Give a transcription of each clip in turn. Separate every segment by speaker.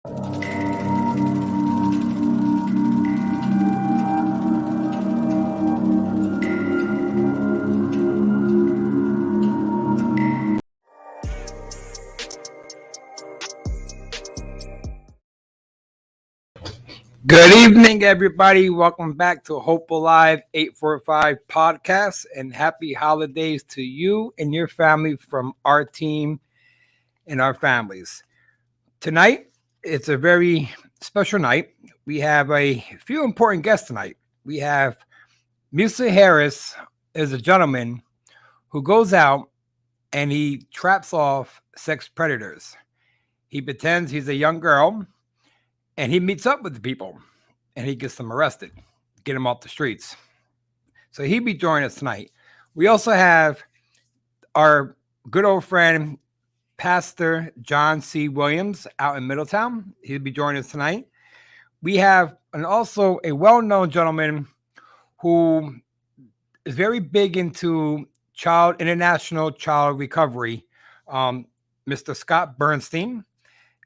Speaker 1: Good evening, everybody. Welcome back to Hope Alive 845 podcast, and happy holidays to you and your family from our team and our families. Tonight, it's a very special night. We have a few important guests tonight. We have Musa Harris is a gentleman who goes out and he traps off sex predators. He pretends he's a young girl and he meets up with the people and he gets them arrested, get them off the streets. So he'll be joining us tonight. We also have our good old friend, Pastor John C. Williams out in Middletown. He'll be joining us tonight. We have also a well-known gentleman who is very big into international child recovery, Mr. Scott Bernstein.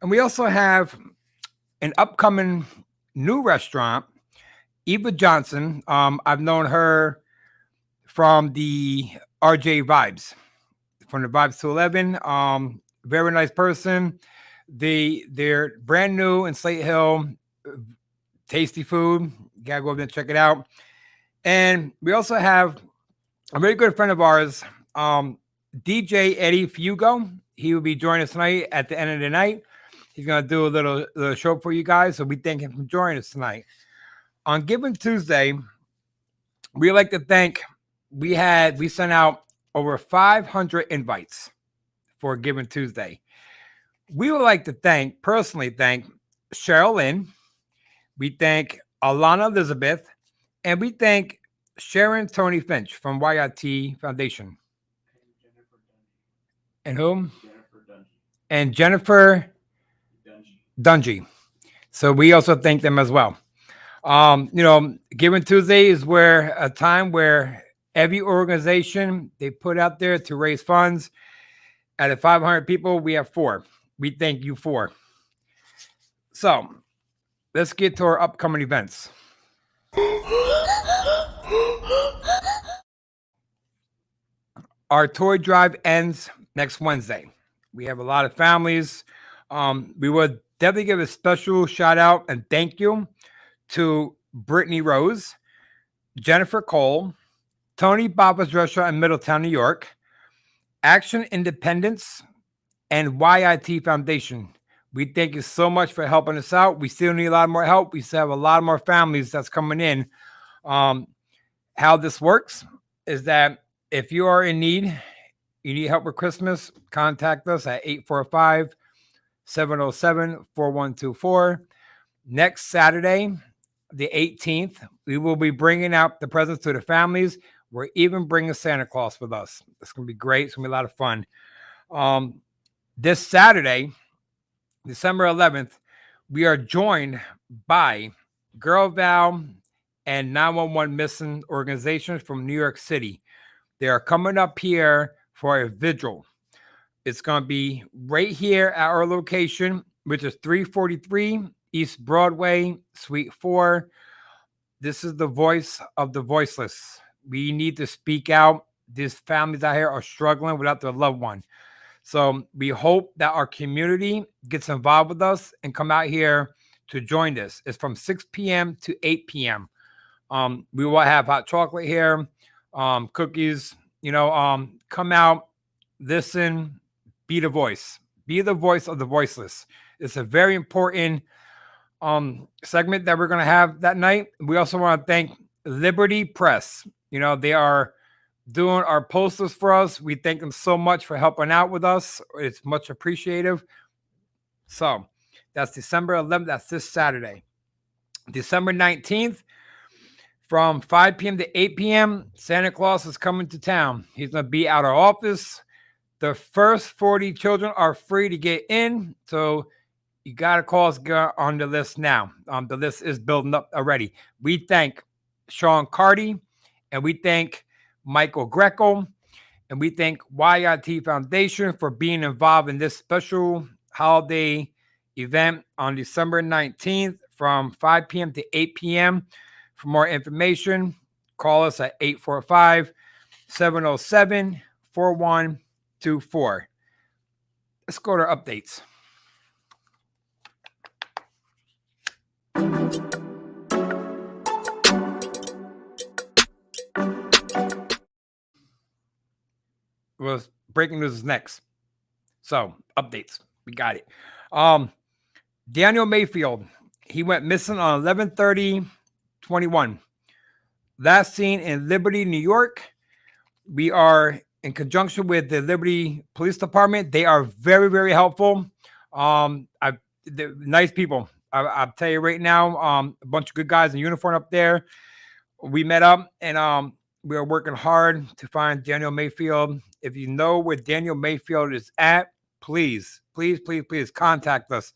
Speaker 1: And we also have an upcoming new restaurant, Eva Johnson. I've known her from the RJ Vibes, from the Vibes to 11. Very nice person. They're brand new in Slate Hill. Tasty food. You gotta go over there and check it out. And we also have a very good friend of ours, DJ Eddie Fugo. He will be joining us tonight at the end of the night. He's going to do a little show for you guys. So we thank him for joining us tonight. On Giving Tuesday, we like to thank, we sent out over 500 invites for Giving Tuesday. We would like to personally thank Cheryl Lynn. We thank Alana Elizabeth. And we thank Sharon Tony Finch from YIT Foundation. And whom? And Jennifer Dungy. So we also thank them as well. Giving Tuesday is a time where every organization they put out there to raise funds. Out of 500 people, we have 4. We thank you for. So let's get to our upcoming events. Our toy drive ends next Wednesday. We have a lot of families. We would definitely give a special shout out and thank you to Brittany Rose, Jennifer Cole, Tony Baba's Restaurant in Middletown, New York, Action Independence, and YIT Foundation. We thank you so much for helping us out. We still need a lot more help. We still have a lot more families that's coming in. How this works is that if you are in need, you need help with Christmas, contact us at 845-707-4124. Next Saturday, the 18th, we will be bringing out the presents to the families. We're even bringing Santa Claus with us. It's going to be great. It's going to be a lot of fun. This Saturday, December 11th, we are joined by Girl Val and 911 Missing organizations from New York City. They are coming up here for a vigil. It's going to be right here at our location, which is 343 East Broadway, Suite 4. This is the voice of the voiceless. We need to speak out. These families out here are struggling without their loved one. So we hope that our community gets involved with us and come out here to join this. It's from 6 p.m. to 8 p.m. We will have hot chocolate here, cookies, come out, listen, be the voice of the voiceless. It's a very important segment that we're going to have that night. We also want to thank Liberty Press. They are doing our posters for us. We thank them so much for helping out with us. It's much appreciative. So that's December 11th. That's this Saturday. December 19th, from 5 p.m. to 8 p.m., Santa Claus is coming to town. He's going to be at our office. The first 40 children are free to get in. So you got to call us on the list now. The list is building up already. We thank Sean Carty, and we thank Michael Greco, and we thank YIT Foundation for being involved in this special holiday event on December 19th from 5 p.m. to 8 p.m. For more information, call us at 845-707-4124. Let's go to updates. Was breaking news is next. So updates, we got it. Daniel Mayfield, he went missing on 11/30/21. Last seen in Liberty, New York. We are in conjunction with the Liberty Police Department. They are very, very helpful. They're nice people. I'll tell you right now, a bunch of good guys in uniform up there. We met up and we are working hard to find Daniel Mayfield. If you know where Daniel Mayfield is at, please contact us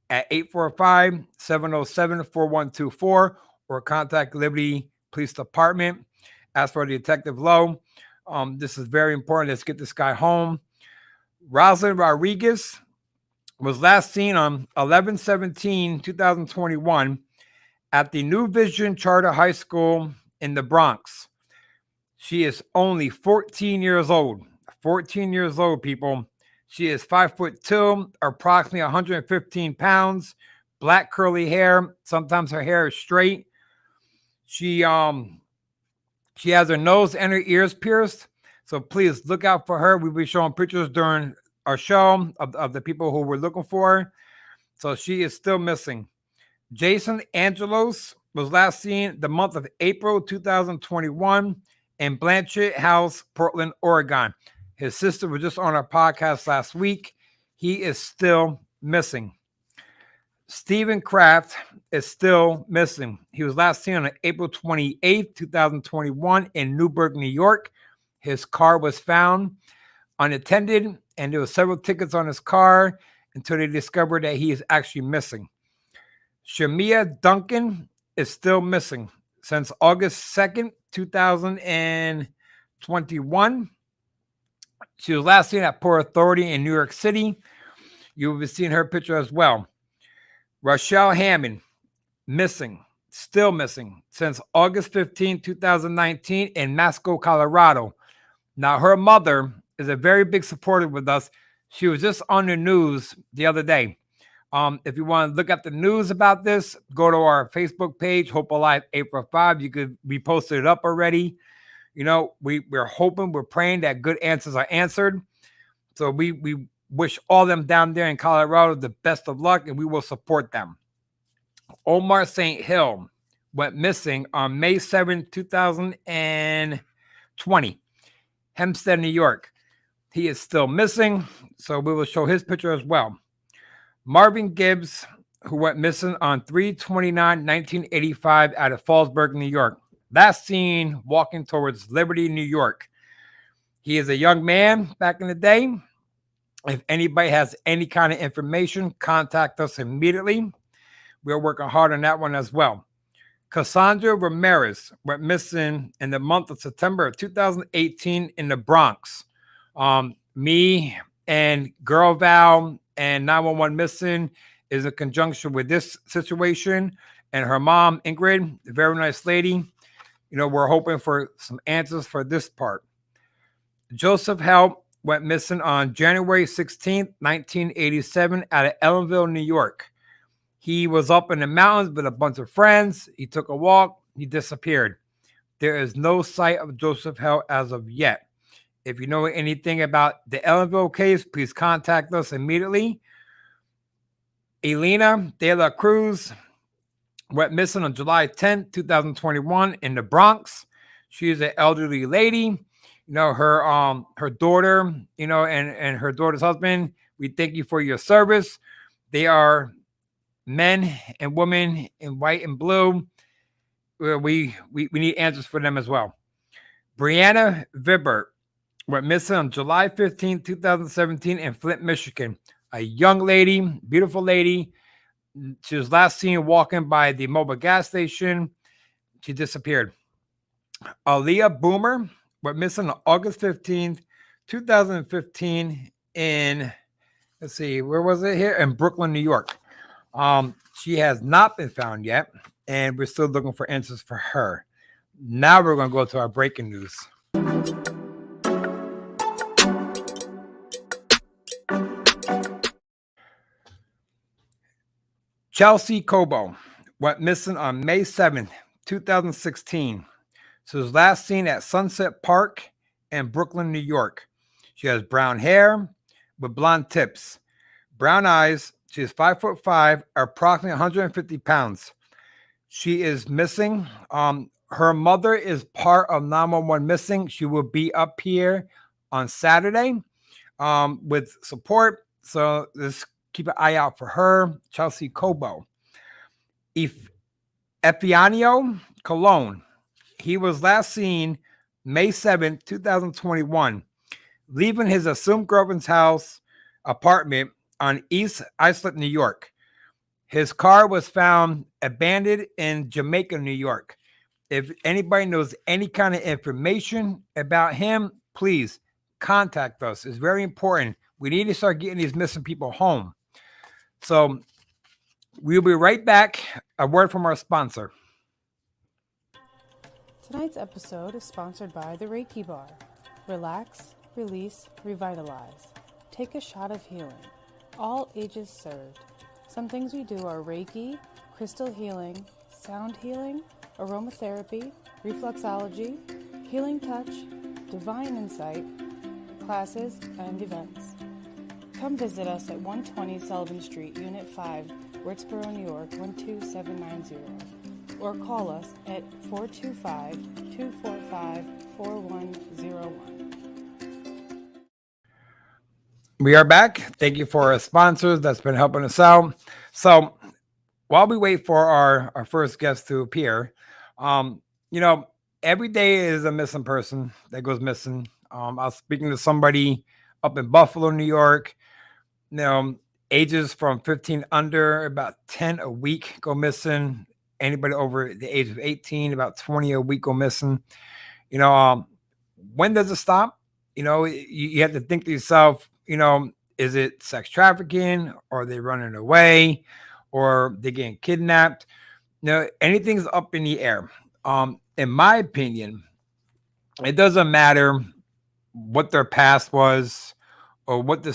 Speaker 1: at 845-707-4124 or contact Liberty Police Department. Ask for Detective Lowe. This is very important. Let's get this guy home. Rosalind Rodriguez was last seen on 11/17/2021 at the New Vision Charter High School in the Bronx. She is only 14 years old. 14 years old, people. She is 5'2", approximately 115 pounds, black curly hair. Sometimes her hair is straight. She has her nose and her ears pierced. So please look out for her. We'll be showing pictures during our show of the people who we're looking for. So she is still missing. Jason Angelos was last seen the month of April 2021 in Blanchard House, Portland, Oregon. His sister was just on our podcast last week. He is still missing. Stephen Kraft is still missing. He was last seen on April 28th, 2021 in Newburgh, New York. His car was found unattended, and there were several tickets on his car until they discovered that he is actually missing. Shamia Duncan is still missing since August 2nd, 2021. She was last seen at Port Authority in New York City. You will be seeing her picture as well. Rochelle Hammond, missing, still missing since August 15, 2019 in Masco, Colorado. Now, her mother is a very big supporter with us. She was just on the news the other day. If you want to look at the news about this, go to our Facebook page, Hope Alive 845. We posted it up already. You know, we're hoping, we're praying that good answers are answered. So we wish all them down there in Colorado the best of luck, and we will support them. Omar St. Hill went missing on May 7, 2020, Hempstead, New York. He is still missing, so we will show his picture as well. Marvin Gibbs, who went missing on 3/29/1985 out of Fallsburg, New York. Last seen walking towards Liberty, New York. He is a young man back in the day. If anybody has any kind of information, contact us immediately. We're working hard on that one as well. Cassandra Ramirez went missing in the month of September of 2018 in the Bronx. Me and Girl Val and 911 Missing is in conjunction with this situation. And her mom, Ingrid, a very nice lady. You know, we're hoping for some answers for this part. Joseph Help went missing on January 16th, 1987 out of Ellenville, New York. He was up in the mountains with a bunch of friends. He took a walk. He disappeared. There is no sight of Joseph Help as of yet. If you know anything about the Ellenville case, please contact us immediately. Elena De La Cruz went missing on July 10th, 2021 in the Bronx. She is an elderly lady. You know, her daughter, you know, and her daughter's husband, we thank you for your service. They are men and women in white and blue. We need answers for them as well. Brianna Vibert went missing on July 15, 2017 in Flint, Michigan. A young lady, beautiful lady. She was last seen walking by the mobile gas station. She disappeared. Aaliyah Boomer went missing on August 15th, 2015 in let's see, where was it here? In Brooklyn, New York. She has not been found yet, and we're still looking for answers for her. Now we're going to go to our breaking news. Chelsea Cobo went missing on May 7th, 2016. She was last seen at Sunset Park in Brooklyn, New York. She has brown hair with blonde tips, brown eyes. She is 5'5", approximately 150 pounds. She is missing. Her mother is part of 911 Missing. She will be up here on Saturday with support. So let's keep an eye out for her. Chelsea Cobo. Efianio Colon. He was last seen May 7th, 2021, leaving his assumed girlfriend's house apartment on East Islip, New York. His car was found abandoned in Jamaica, New York. If anybody knows any kind of information about him, please contact us. It's very important. We need to start getting these missing people home. So we'll be right back. A word from our sponsor.
Speaker 2: Tonight's episode is sponsored by the Reiki Bar. Relax, release, revitalize. Take a shot of healing. All ages served. Some things we do are Reiki, crystal healing, sound healing, aromatherapy, reflexology, healing touch, divine insight, classes, and events. Come visit us at 120 Sullivan Street, Unit 5, Wurtsboro, New York, 12790. Or call us at 425-245-4101.
Speaker 1: We are back. Thank you for our sponsors that's been helping us out. So while we wait for our first guest to appear, every day is a missing person that goes missing. I was speaking to somebody up in Buffalo, New York. Ages from 15 under, about 10 a week go missing. Anybody over the age of 18, about 20 a week go missing. When does it stop? You have to think to yourself, is it sex trafficking, or are they running away, or they're getting kidnapped? Anything's up in the air. In my opinion, it doesn't matter what their past was or what the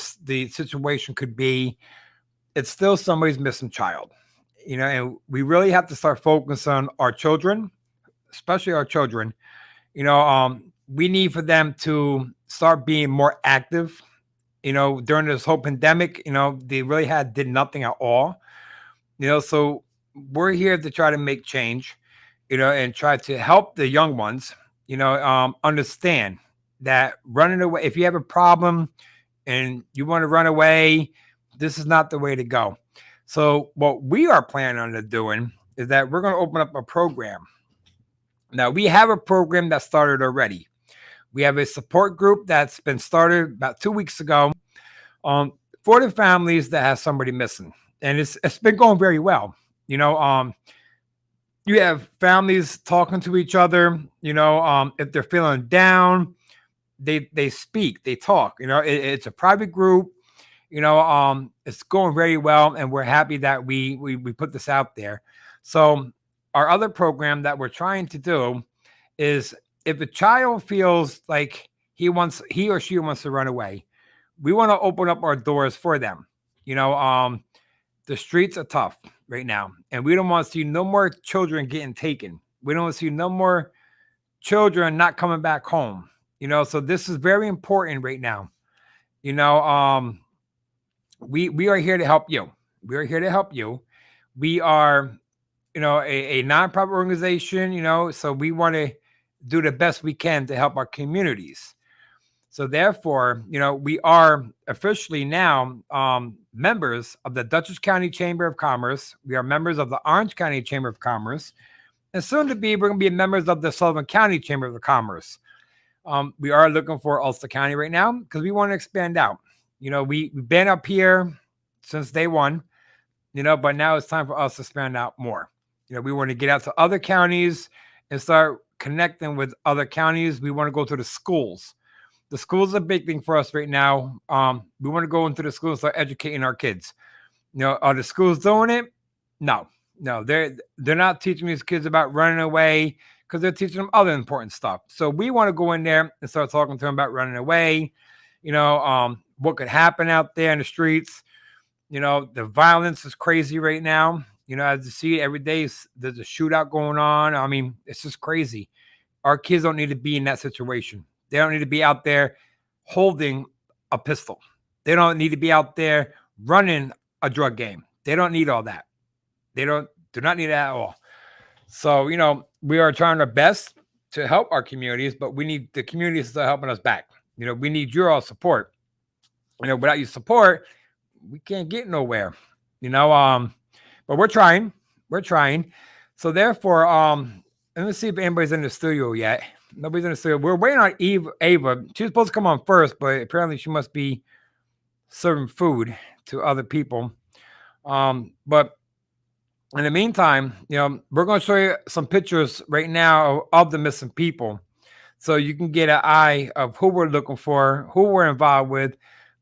Speaker 1: situation could be. It's still somebody's missing child. And we really have to start focusing on our children, especially our children. We need for them to start being more active. During this whole pandemic, they really did nothing at all. So we're here to try to make change, and try to help the young ones, understand that running away, if you have a problem and you want to run away, this is not the way to go. So what we are planning on doing is that we're going to open up a program. Now, we have a program that started already. We have a support group that's been started about 2 weeks ago for the families that have somebody missing. And it's been going very well. You have families talking to each other, if they're feeling down, they speak, they talk, it's a private group. It's going very well, and we're happy that we put this out there. So our other program that we're trying to do is, if a child feels like he or she wants to run away, we want to open up our doors for them. The streets are tough right now, and we don't want to see no more children getting taken. We don't want to see no more children not coming back home. So this is very important right now. We are here to help you. We are here to help you. We are, a nonprofit organization, so we want to do the best we can to help our communities. So therefore, we are officially now members of the Dutchess County Chamber of Commerce. We are members of the Orange County Chamber of Commerce. And soon to be, we're going to be members of the Sullivan County Chamber of Commerce. We are looking for Ulster County right now because we want to expand out. We've been up here since day one, but now it's time for us to expand out more. We want to get out to other counties and start connecting with other counties. We want to go to the schools. the school's a big thing for us right now. We want to go into the schools and start educating our kids. Are the schools doing it? No, they're not teaching these kids about running away because they're teaching them other important stuff. So we want to go in there and start talking to them about running away. What could happen out there in the streets. The violence is crazy right now. As you see every day, there's a shootout going on. I mean, it's just crazy. Our kids don't need to be in that situation. They don't need to be out there holding a pistol. They don't need to be out there running a drug game. They don't need all that. They do not need that at all. So, we are trying our best to help our communities, but we need the communities to start helping us back. We need your all support. Without your support, we can't get nowhere. But we're trying. So therefore, let me see if anybody's in the studio yet. Nobody's in the studio. We're waiting on Ava. She was supposed to come on first, but apparently she must be serving food to other people. But in the meantime, we're going to show you some pictures right now of the missing people, so you can get an eye of who we're looking for, who we're involved with.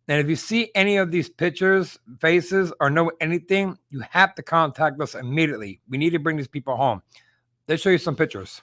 Speaker 1: And if you see any of these pictures, faces, or know anything, you have to contact us immediately. We need to bring these people home. Let's show you some pictures.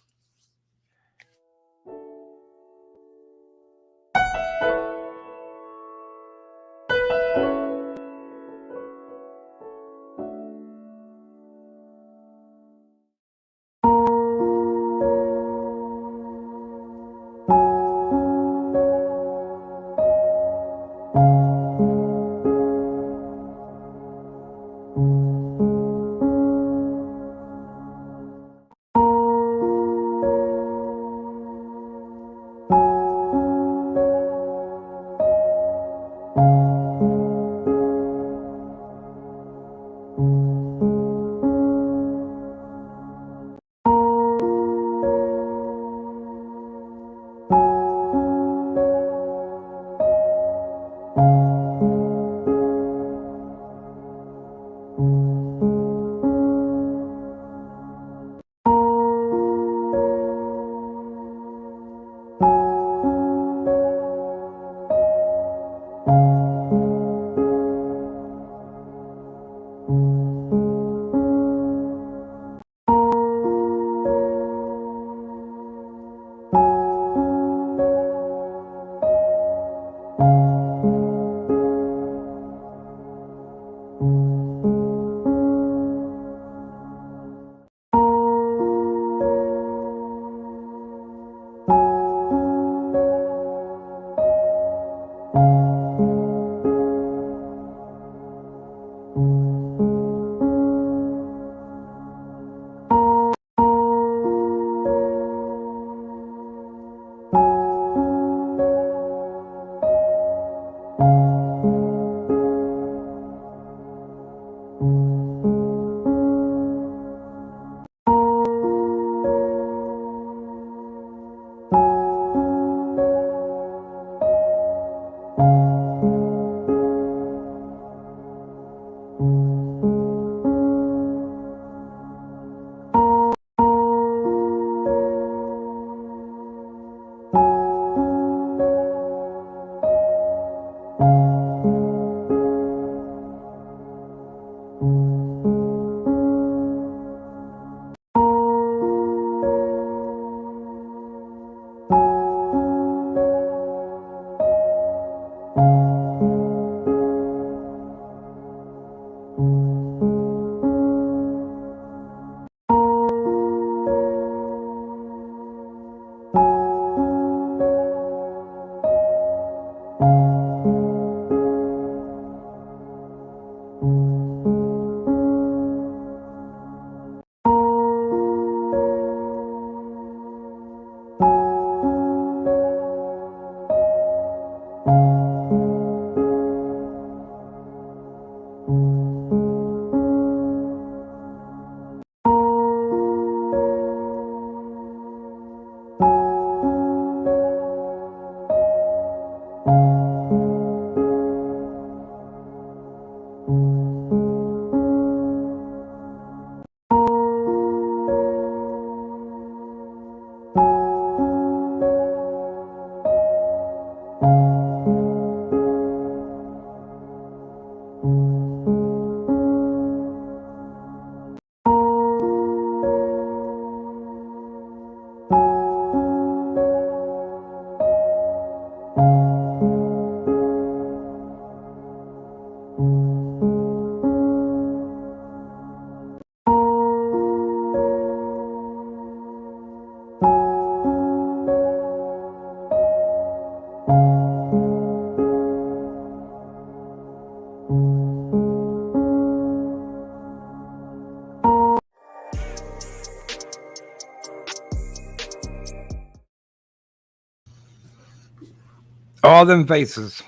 Speaker 1: All them faces.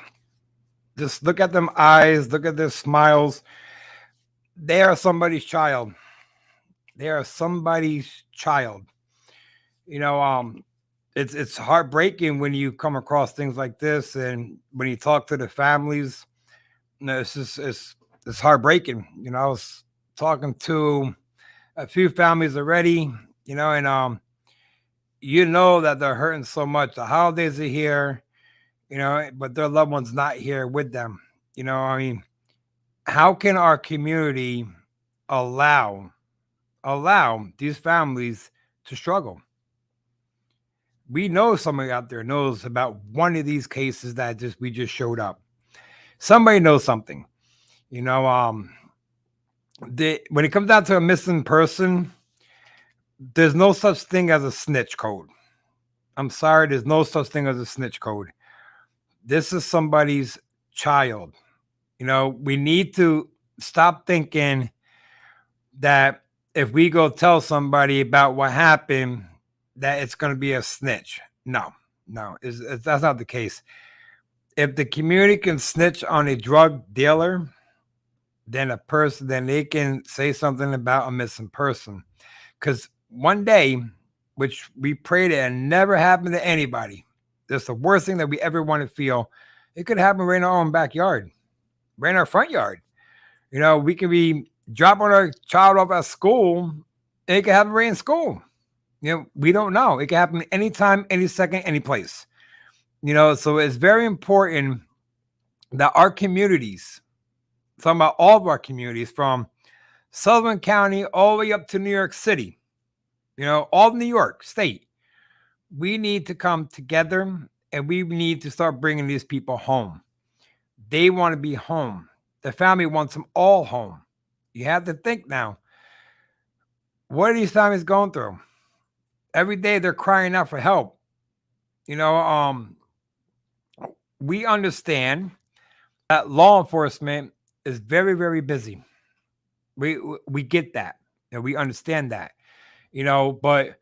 Speaker 1: Just look at them eyes, look at their smiles. They are somebody's child. They are somebody's child. You know, it's heartbreaking when you come across things like this, and when you talk to the families. No, it's heartbreaking. You know, I was talking to a few families already. You know, and you know that they're hurting so much. The holidays are here. You know, but their loved ones not here with them. You know, I mean, how can our community allow these families to struggle? We know somebody out there knows about one of these cases that we just showed up. Somebody knows something. You know, when it comes down to a missing person, there's no such thing as a snitch code. I'm sorry, there's no such thing as a snitch code. This is somebody's child. You know, we need to stop thinking that if we go tell somebody about what happened, that it's going to be a snitch. No, that's not the case. If the community can snitch on a drug dealer, then they can say something about a missing person. Because one day, which we pray that it never happen to anybody, that's the worst thing that we ever want to feel. It could happen right in our own backyard, right in our front yard. You know, we could be dropping our child off at school, and it could happen right in school. You know, we don't know. It can happen anytime, any second, any place. You know, so it's very important that our communities, talking about all of our communities, from Sullivan County all the way up to New York City, you know, all of New York State, we need to come together and we need to start bringing these people home. They want to be home. The family wants them all home. You have to think now, what are these families going through? Every day they're crying out for help. You know, we understand that law enforcement is very, very busy. We get that, and we understand that. You know, but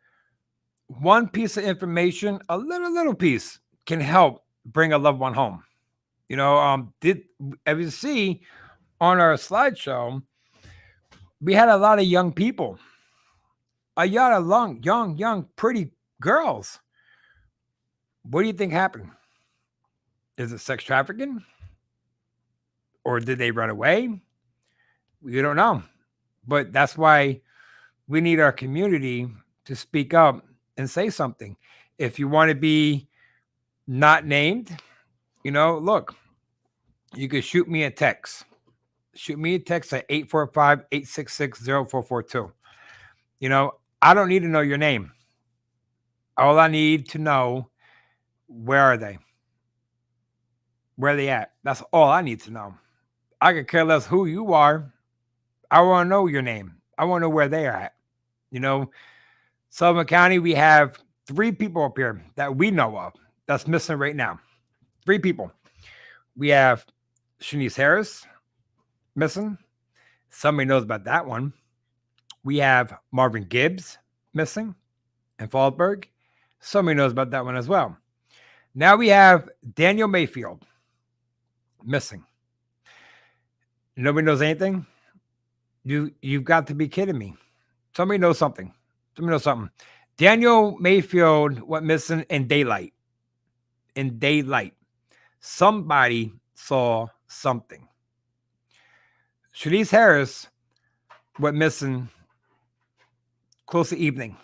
Speaker 1: one piece of information, a little piece, can help bring a loved one home. You know, as you see on our slideshow, we had a lot of young people, a lot of young, pretty girls. What do you think happened? Is it sex trafficking? Or did they run away? We don't know. But that's why we need our community to speak up and say something. If you want to be not named, you know, look, you can shoot me a text. Shoot me a text at 845-866-0442. You know, I don't need to know your name. All I need to know, where are they? Where are they at? That's all I need to know. I could care less who you are. I want to know your name. I want to know where they are at. You know, Sullivan County, we have 3 people up here that we know of that's missing right now. 3 people. We have Shanice Harris missing. Somebody knows about that one. We have Marvin Gibbs missing in Fallsburg. Somebody knows about that one as well. Now we have Daniel Mayfield missing. Nobody knows anything? You've got to be kidding me. Somebody knows something. Daniel Mayfield went missing in daylight. Somebody saw something. Shanice Harris went missing close to evening.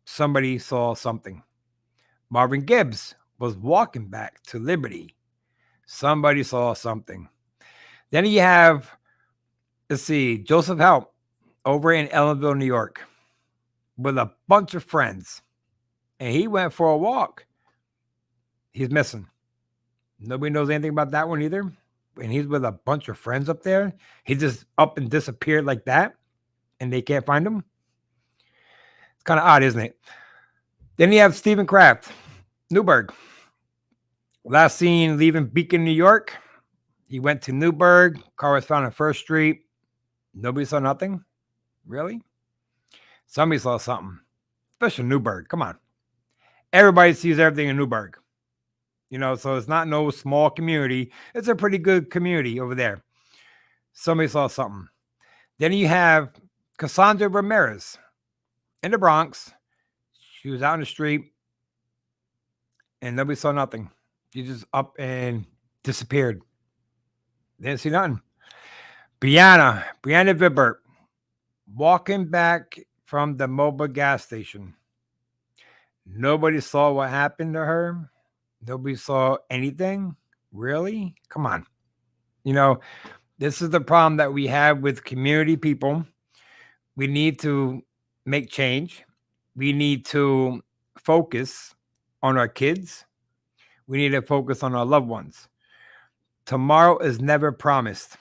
Speaker 1: Somebody saw something. Marvin Gibbs was walking back to Liberty. Somebody saw something. Then you have, let's see, Joseph Help over in Ellenville, New York, with a bunch of friends. And he went for a walk. He's missing. Nobody knows anything about that one either. And he's with a bunch of friends up there. He just up and disappeared like that. And they can't find him. It's kind of odd, isn't it? Then you have Stephen Kraft, Newburgh. Last seen leaving Beacon, New York. He went to Newburgh. Car was found on First Street. Nobody saw nothing? Really? Somebody saw something. Especially Newburgh. Come on. Everybody sees everything in Newburgh. So it's not no small community. It's a pretty good community over there. Somebody saw something. Then you have Cassandra Ramirez in the Bronx. She was out in the street and nobody saw nothing. She just up and disappeared. Didn't see nothing. Brianna Vibert, walking back from the mobile gas station. Nobody saw what happened to her. Nobody saw anything. Really? Come on. This is the problem that we have with community people. We need to make change. We need to focus on our kids. We need to focus on our loved ones. Tomorrow is never promised.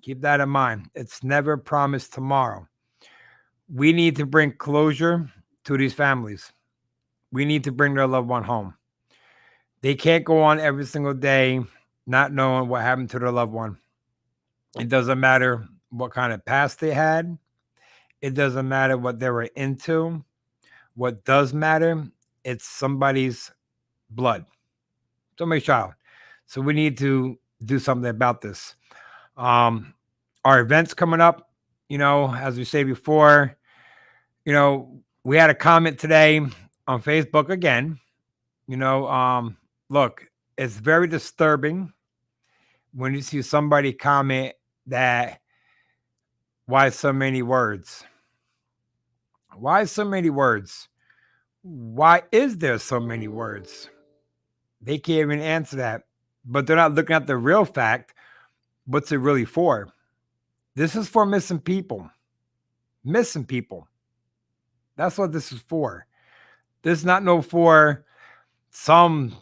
Speaker 1: Keep that in mind. It's never promised tomorrow. We need to bring closure to these families. We need to bring their loved one home. They can't go on every single day not knowing what happened to their loved one. It doesn't matter what kind of past they had. It doesn't matter what they were into. What does matter, it's somebody's blood, somebody's child. So we need to do something about this. Our events coming up, as we say before, we had a comment today on Facebook again. Look, it's very disturbing when you see somebody comment that, why so many words? Why so many words? Why is there so many words? They can't even answer that, but they're not looking at the real fact. What's it really for? This is for missing people. Missing people. That's what this is for. This is not for some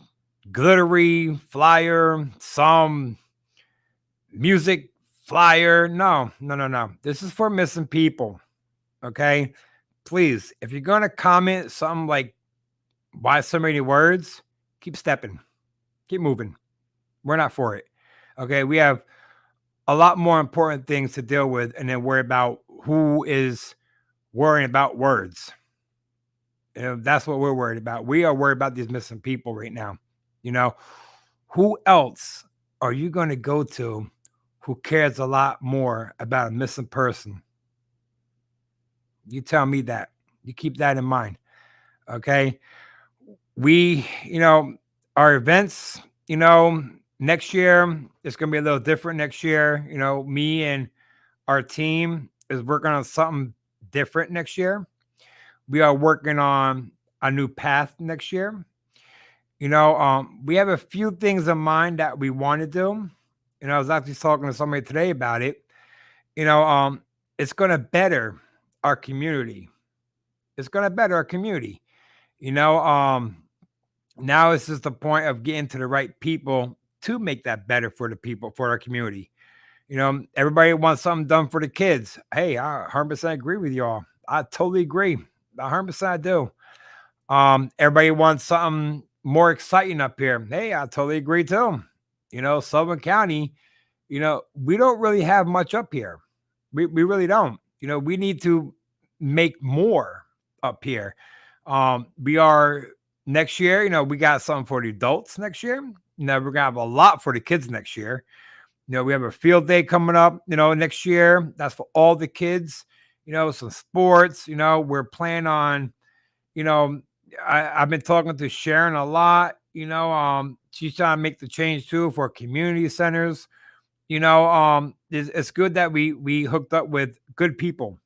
Speaker 1: glittery flyer, some music flyer. No. This is for missing people. Okay? Please, if you're going to comment something like, why so many words? Keep stepping. Keep moving. We're not for it. Okay? We have a lot more important things to deal with and then worry about who is worrying about words. That's what we're worried about. We are worried about these missing people right now. Who else are you going to go to who cares a lot more about a missing person? You tell me that. You keep that in mind. Okay. We, our events, next year, it's going to be a little different next year. Me and our team is working on something different next year. We are working on a new path next year. We have a few things in mind that we want to do. I was actually talking to somebody today about it. It's going to better our community. It's going to better our community. Now it's just the point of getting to the right people to make that better for the people, for our community. Everybody wants something done for the kids. Hey, I 100% agree with y'all. I totally agree. 100% I do. Everybody wants something more exciting up here. Hey, I totally agree too. Sullivan County, we don't really have much up here. We really don't. We need to make more up here. We are next year, we got something for the adults next year. We're going to have a lot for the kids next year. We have a field day coming up, next year. That's for all the kids, some sports, we're planning on, I've been talking to Sharon a lot, she's trying to make the change too for community centers. It's good that we hooked up with good people,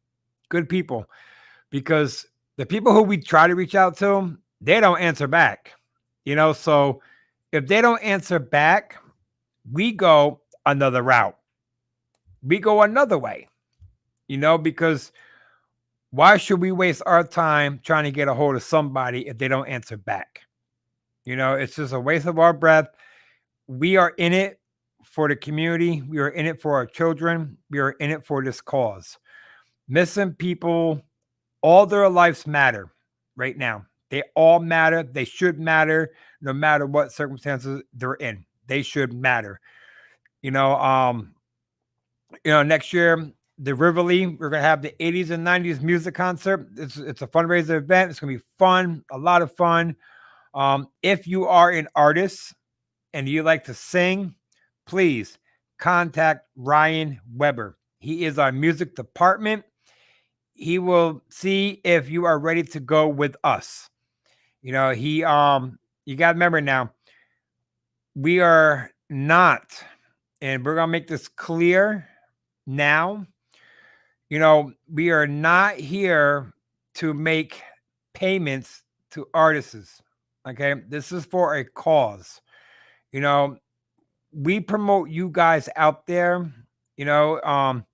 Speaker 1: because the people who we try to reach out to, they don't answer back, so if they don't answer back, we go another route. We go another way, because why should we waste our time trying to get a hold of somebody if they don't answer back? It's just a waste of our breath. We are in it for the community. We are in it for our children. We are in it for this cause. Missing people, all their lives matter right now. They all matter. They should matter no matter what circumstances they're in. They should matter. Next year, the Rivoli, we're going to have the 80s and 90s music concert. It's a fundraiser event. It's going to be fun, a lot of fun. If you are an artist, and you like to sing, please contact Ryan Weber. He is our music department. He will see if you are ready to go with us. You know, you got to remember now, we are not, and we're going to make this clear now. You know, we are not here to make payments to artists. Okay. This is for a cause. You know, we promote you guys out there, you know,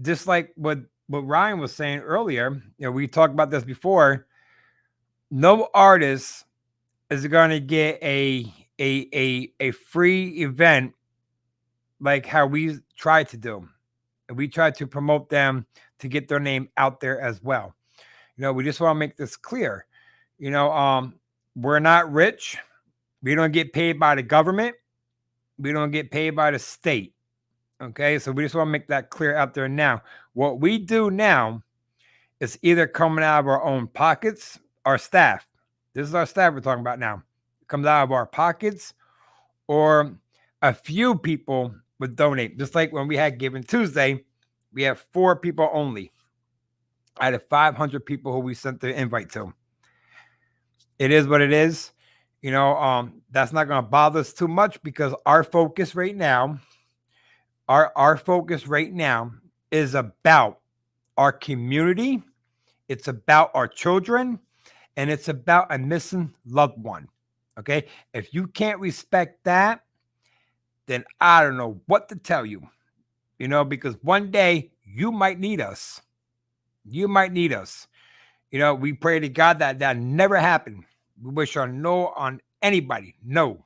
Speaker 1: just like what Ryan was saying earlier. You know, we talked about this before. No artist is going to get a free event like how we try to do. And we try to promote them to get their name out there as well. You know, we just want to make this clear. You know, we're not rich. We don't get paid by the government. We don't get paid by the state. Okay, so we just want to make that clear out there now. What we do now is either coming out of our own pockets, our staff. This is our staff we're talking about now. It comes out of our pockets, or a few people would donate. Just like when we had Giving Tuesday, we have 4 people only out of 500 people who we sent the invite to. It is what it is. You know, that's not going to bother us too much because our focus right now, our focus right now is about our community. It's about our children, and it's about a missing loved one. Okay. If you can't respect that, then I don't know what to tell you, you know, because one day you might need us. You might need us. You know, we pray to God that that never happened. We wish our no on anybody. No.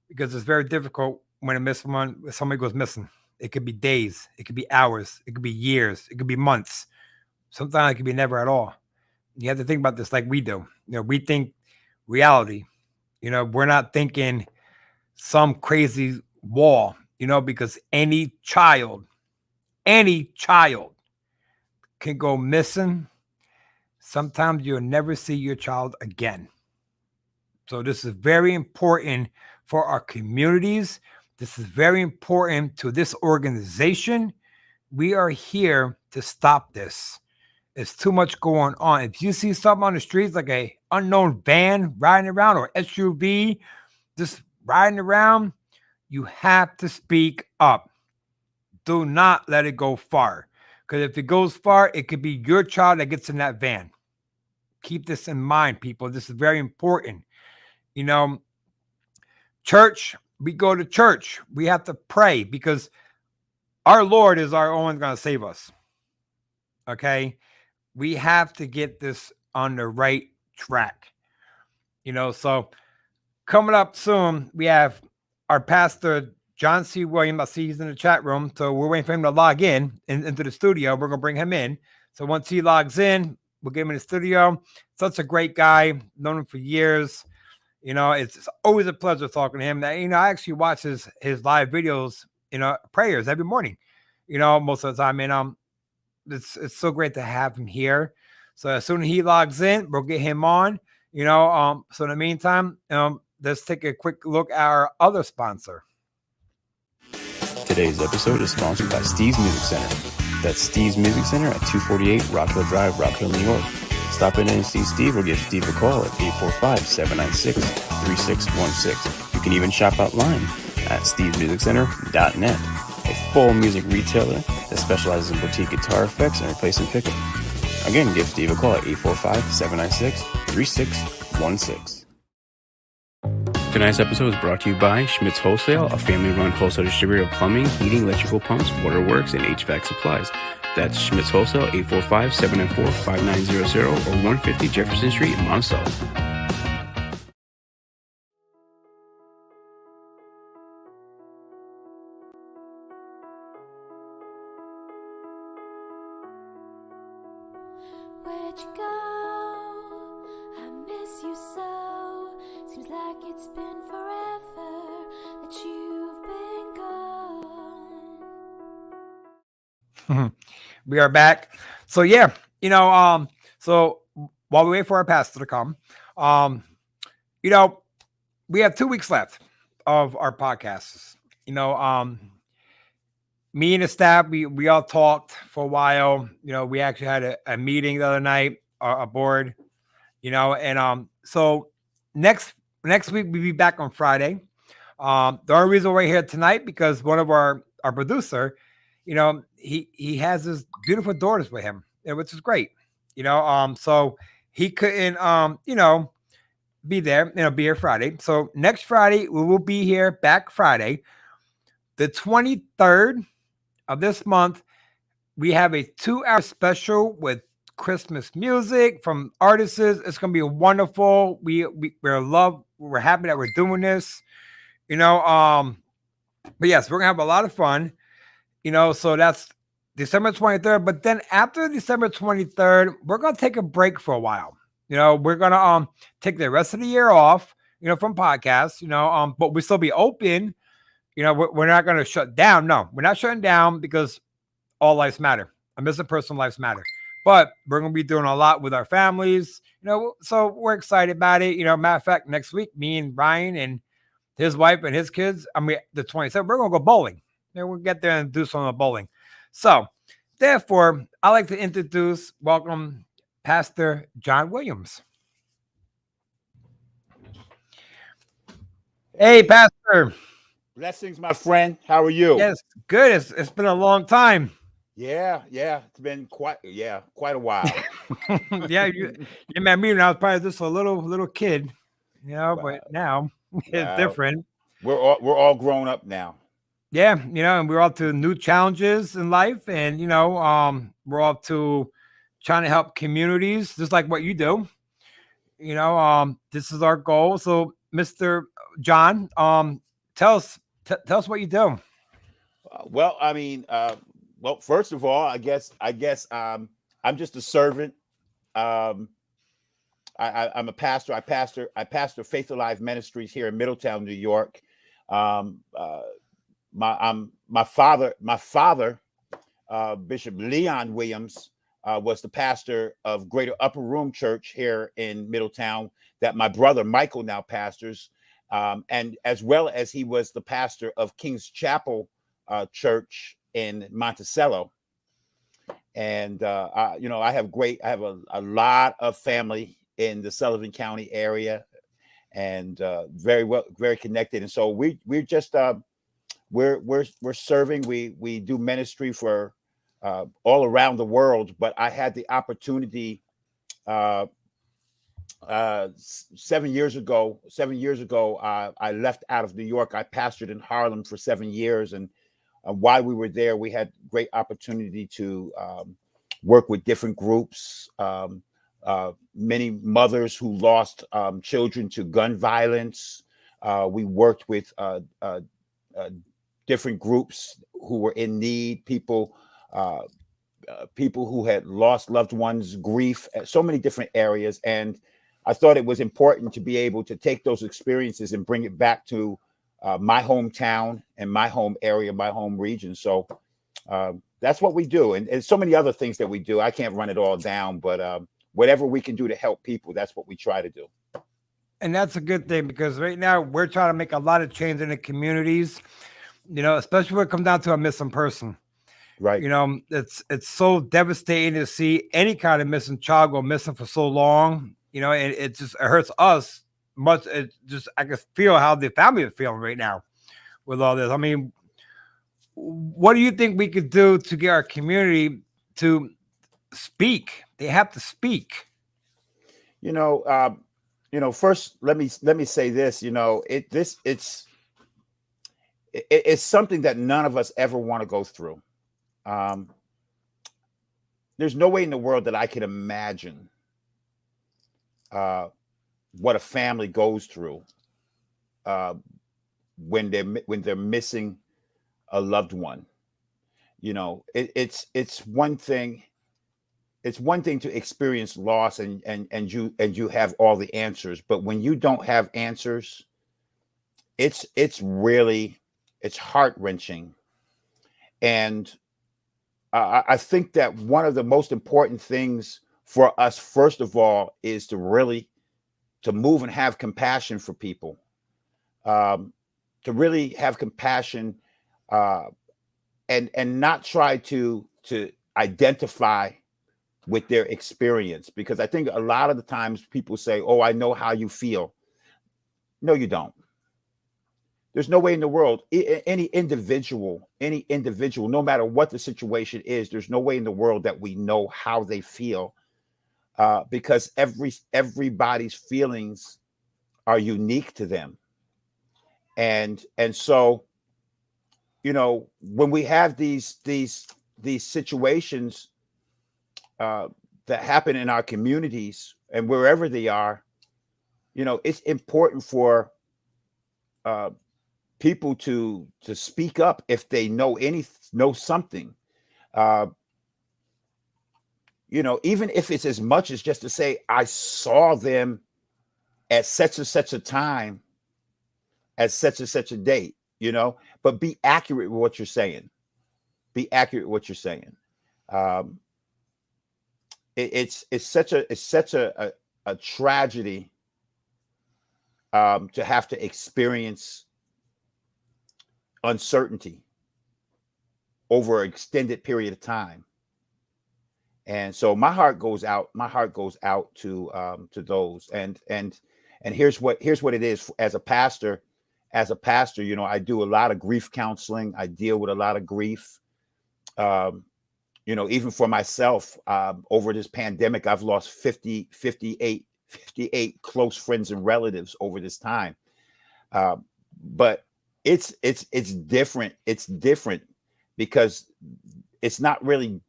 Speaker 1: Because it's very difficult when somebody goes missing. It could be days. It could be hours. It could be years. It could be months. Sometimes it could be never at all. You have to think about this like we do. You know, we think reality. You know, we're not thinking some crazy wall, you know, because any child can go missing. Sometimes you'll never see your child again. So this is very important for our communities. This is very important to this organization. We are here to stop this. It's too much going on. If you see something on the streets like a unknown van riding around or SUV just riding around, you have to speak up. Do not let it go far. Because if it goes far, it could be your child that gets in that van. Keep this in mind, people. This is very important. You know, church, we go to church. We have to pray because our Lord is our only going to save us. Okay? We have to get this on the right track. You know, so coming up soon, we have our pastor, John C. Williams. I see he's in the chat room. So we're waiting for him to log into the studio. We're going to bring him in. So once he logs in, we'll get him in the studio. Such a great guy. Known him for years. You know, it's always a pleasure talking to him. You know, I actually watch his live videos, you know, prayers every morning, you know, most of the time. And it's so great to have him here. So as soon as he logs in, we'll get him on, you know. So in the meantime, let's take a quick look at our other sponsor.
Speaker 3: Today's episode is sponsored by Steve's Music Center. That's Steve's Music Center at 248 Rockville Drive, Rockville, New York. Stop in and see Steve or give Steve a call at 845-796-3616. You can even shop online at stevesmusiccenter.net, a full music retailer that specializes in boutique guitar effects and replacement pickup. Again, give Steve a call at 845-796-3616. Tonight's episode is brought to you by Schmitz Wholesale, a family-run wholesale distributor of plumbing, heating, electrical pumps, waterworks, and HVAC supplies. That's Schmitz Wholesale, 845-794-5900 or 150 Jefferson Street in Monticello.
Speaker 4: Where'd you go? I miss you so. Seems like it's been forever that you've been gone.
Speaker 1: We are back. So yeah, you know, so while we wait for our pastor to come, you know, we have 2 weeks left. of our podcasts. You know, me and the staff, we all talked for a while. You know, we actually had a meeting the other night, a board. You know, and so next week we'll be back on Friday. The only reason we're here tonight because one of our producer, you know, he has his beautiful daughters with him, which is great. You know, so he couldn't you know, be there, you know, be here Friday. So next Friday we will be here back Friday, the 23rd of this month. We have a 2-hour special with Christmas music from artists. It's gonna be wonderful. We're happy that we're doing this. You know, but yes, we're gonna have a lot of fun. You know, so that's December 23rd. But then after December 23rd, we're gonna take a break for a while. You know, we're gonna take the rest of the year off, you know, from podcasts, you know, but we still be open. You know, we're not gonna shut down. No, we're not shutting down because all lives matter. A missing person lives matter. But we're gonna be doing a lot with our families, you know, so we're excited about it. You know, matter of fact, next week, me and Ryan and his wife and his kids, I mean, the 27th, we're gonna go bowling. You know, we'll get there and do some of the bowling. So, therefore, I like to welcome Pastor John Williams. Hey, Pastor.
Speaker 5: Blessings, my friend. How are you?
Speaker 1: Yes, good. It's been a long time.
Speaker 5: Yeah. It's been quite a while.
Speaker 1: Yeah, you met me when I was probably just a little kid, you know,
Speaker 5: Wow.
Speaker 1: but now it's
Speaker 5: Wow.
Speaker 1: different.
Speaker 5: We're all grown up now.
Speaker 1: Yeah, you know, and we're all to new challenges in life, and you know, we're all to trying to help communities, just like what you do. You know, this is our goal. So, Mr. John, tell us what you do.
Speaker 5: Well, I mean, well, first of all, I guess I'm just a servant. I'm a pastor. I pastor Faith Alive Ministries here in Middletown, New York. My father, Bishop Leon Williams, was the pastor of Greater Upper Room Church here in Middletown that my brother Michael now pastors, and as well as he was the pastor of King's Chapel Church in Monticello. And you know, I have a lot of family in the Sullivan County area, and very connected. And so we're just we're serving. We do ministry for all around the world. But I had the opportunity 7 years ago. I left out of New York. I pastored in Harlem for 7 years, and while we were there, we had great opportunity to work with different groups. Many mothers who lost children to gun violence. We worked with different groups who were in need, people who had lost loved ones, grief, so many different areas. And I thought it was important to be able to take those experiences and bring it back to my hometown and my home area, my home region. So that's what we do. And so many other things that we do. I can't run it all down, but whatever we can do to help people, that's what we try to do.
Speaker 1: And that's a good thing, because right now we're trying to make a lot of change in the communities, you know, especially when it comes down to a missing person.
Speaker 5: Right.
Speaker 1: You know, it's so devastating to see any kind of missing child go missing for so long, you know, and it hurts us much. I can feel how the family is feeling right now with all this. I mean, what do you think we could do to get our community to speak? They have to speak.
Speaker 5: You know, first let me say this. You know, it's something that none of us ever want to go through. There's no way in the world that I could imagine what a family goes through when they're missing a loved one. You know, it's one thing. It's one thing to experience loss and you have all the answers, but when you don't have answers, it's heart-wrenching. And I think that one of the most important things for us, first of all, is to move and have compassion for people. really have compassion, and not try to identify with their experience, because I think a lot of the times people say, "Oh, I know how you feel." No, you don't. There's no way in the world, any individual, no matter what the situation is, there's no way in the world that we know how they feel, because everybody's feelings are unique to them. And so, when we have these situations that happen in our communities and wherever they are, it's important for people to speak up if they know something. Even if it's as much as just to say, I saw them at such and such a time, at such and such a date, but be accurate with what you're saying. Be accurate with what you're saying. It's such a tragedy to have to experience uncertainty over an extended period of time. And so my heart goes out to those. And here's what it is. As a pastor, I do a lot of grief counseling. I deal with a lot of grief. Even for myself, over this pandemic, I've lost 58 close friends and relatives over this time. But it's different. It's different because it's not really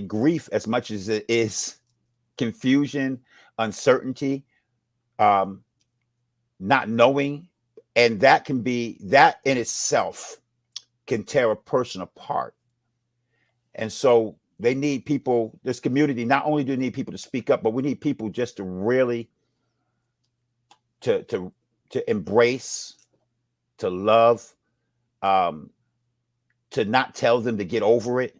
Speaker 5: grief as much as it is confusion, uncertainty, not knowing. And that in itself can tear a person apart. And so they need people, this community, not only do they need people to speak up, but we need people just to really to embrace, to love, to not tell them to get over it,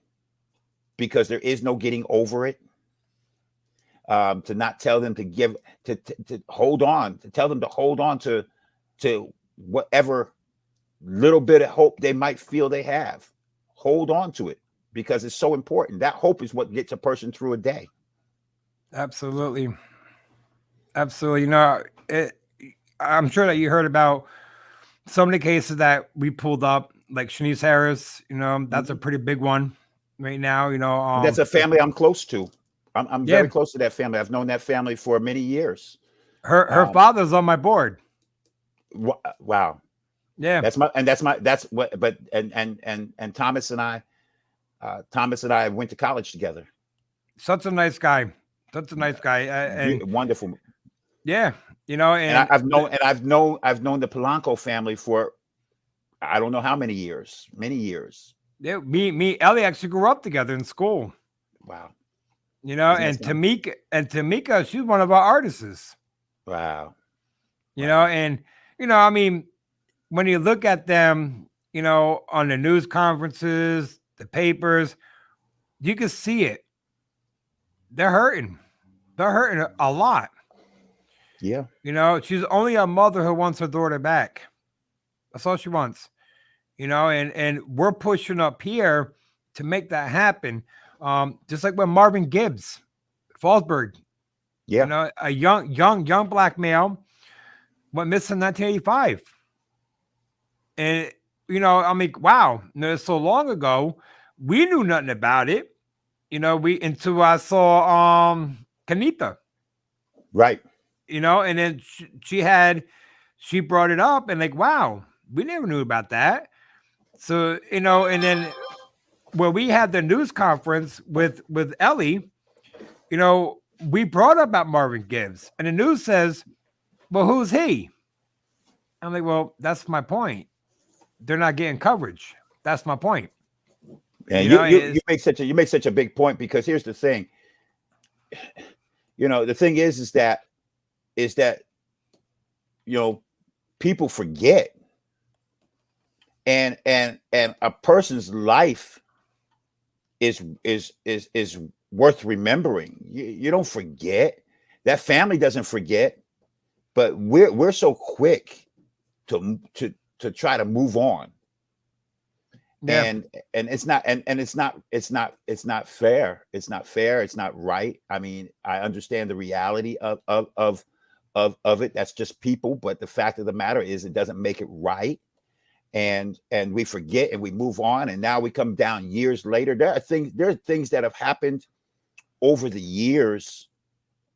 Speaker 5: because there is no getting over it. To not tell them to hold on, to tell them to hold on to whatever little bit of hope they might feel they have. Hold on to it, because it's so important. That hope is what gets a person through a day.
Speaker 1: Absolutely. Absolutely. I'm sure that you heard about some of the cases that we pulled up, like Shanice Harris, that's a pretty big one right now.
Speaker 5: That's a family I'm close to. I'm very close to that family. I've known that family for many years.
Speaker 1: Her father's on my board.
Speaker 5: Wow.
Speaker 1: Yeah.
Speaker 5: And Thomas and I went to college together.
Speaker 1: Such a nice guy. And
Speaker 5: wonderful.
Speaker 1: Yeah. And
Speaker 5: I've known the Polanco family for I don't know how many years.
Speaker 1: Yeah, me, Ellie actually grew up together in school.
Speaker 5: Wow.
Speaker 1: And Tamika, she's one of our artists.
Speaker 5: Wow.
Speaker 1: I mean, when you look at them, on the news conferences, the papers, you can see it. They're hurting. They're hurting a lot.
Speaker 5: Yeah.
Speaker 1: She's only a mother who wants her daughter back. That's all she wants. And we're pushing up here to make that happen. Just like when Marvin Gibbs, Fallsburg, a young black male went missing in 1985. And, I mean, wow, it's so long ago, we knew nothing about it. Until I saw Kanita.
Speaker 5: Right.
Speaker 1: And then she brought it up and like, wow, we never knew about that. So, and then when we had the news conference with Ellie, we brought up about Marvin Gibbs, and the news says, well, who's he? I'm like, well, that's my point. They're not getting coverage. That's my point.
Speaker 5: And you make such a big point, because here's the thing. The thing is that people forget, and a person's life is worth remembering. You don't forget. That family doesn't forget, but we're so quick to to try to move on.
Speaker 1: Yeah.
Speaker 5: And it's not fair. It's not fair. It's not right. I mean, I understand the reality of it. That's just people. But the fact of the matter is, it doesn't make it right. And we forget and we move on. And now we come down years later. There are things that have happened over the years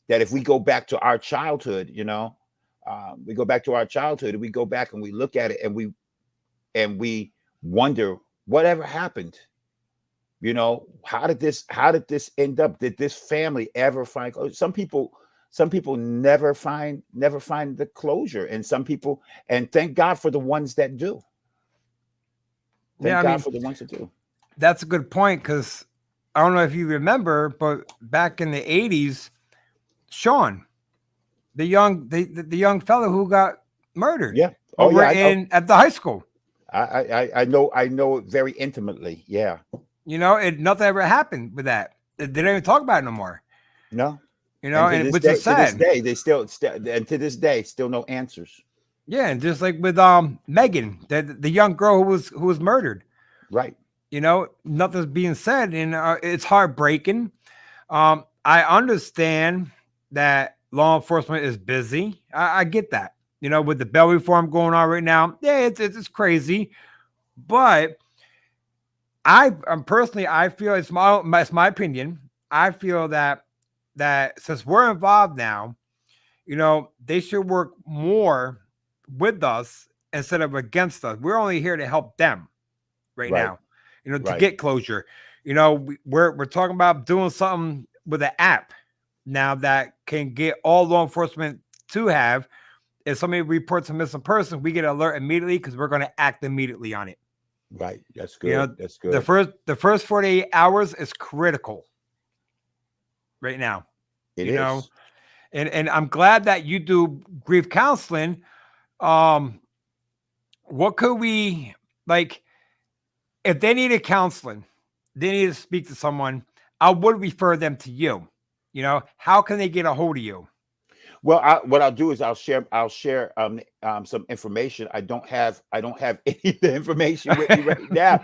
Speaker 5: that if we go back to our childhood, we go back to our childhood and we go back and we look at it and we wonder whatever happened. How did this end up? Did this family ever find? Some people never find the closure, and some people, and thank God for the ones that do. Thank God for the ones that do.
Speaker 1: That's a good point, because I don't know if you remember, but back in the 80s, Sean, the young fellow who got murdered,
Speaker 5: Yeah.
Speaker 1: at the high school.
Speaker 5: I know it very intimately. Yeah.
Speaker 1: Nothing ever happened with that. They didn't even talk about it no more.
Speaker 5: No.
Speaker 1: And which is sad.
Speaker 5: To this day, they still and to this day, still no answers.
Speaker 1: Yeah, and just like with Megan, the young girl who was murdered.
Speaker 5: Right.
Speaker 1: Nothing's being said, and it's heartbreaking. I understand that law enforcement is busy. I get that. With the bail reform going on right now, yeah, it's crazy. But I feel it's my opinion. I feel that since we're involved now, they should work more with us instead of against us. We're only here to help them right now, to get closure. We're talking about doing something with an app now that can get all law enforcement to have. If somebody reports a missing person, we get an alert immediately because we're going to act immediately on it.
Speaker 5: Right. That's good. That's good.
Speaker 1: The first 48 hours is critical right now.
Speaker 5: It is.
Speaker 1: And I'm glad that you do grief counseling. What could we, like, if they needed counseling, they need to speak to someone, I would refer them to you. How can they get a hold of you?
Speaker 5: Well, what I'll do is I'll share some information. I don't have any of the information with me right now.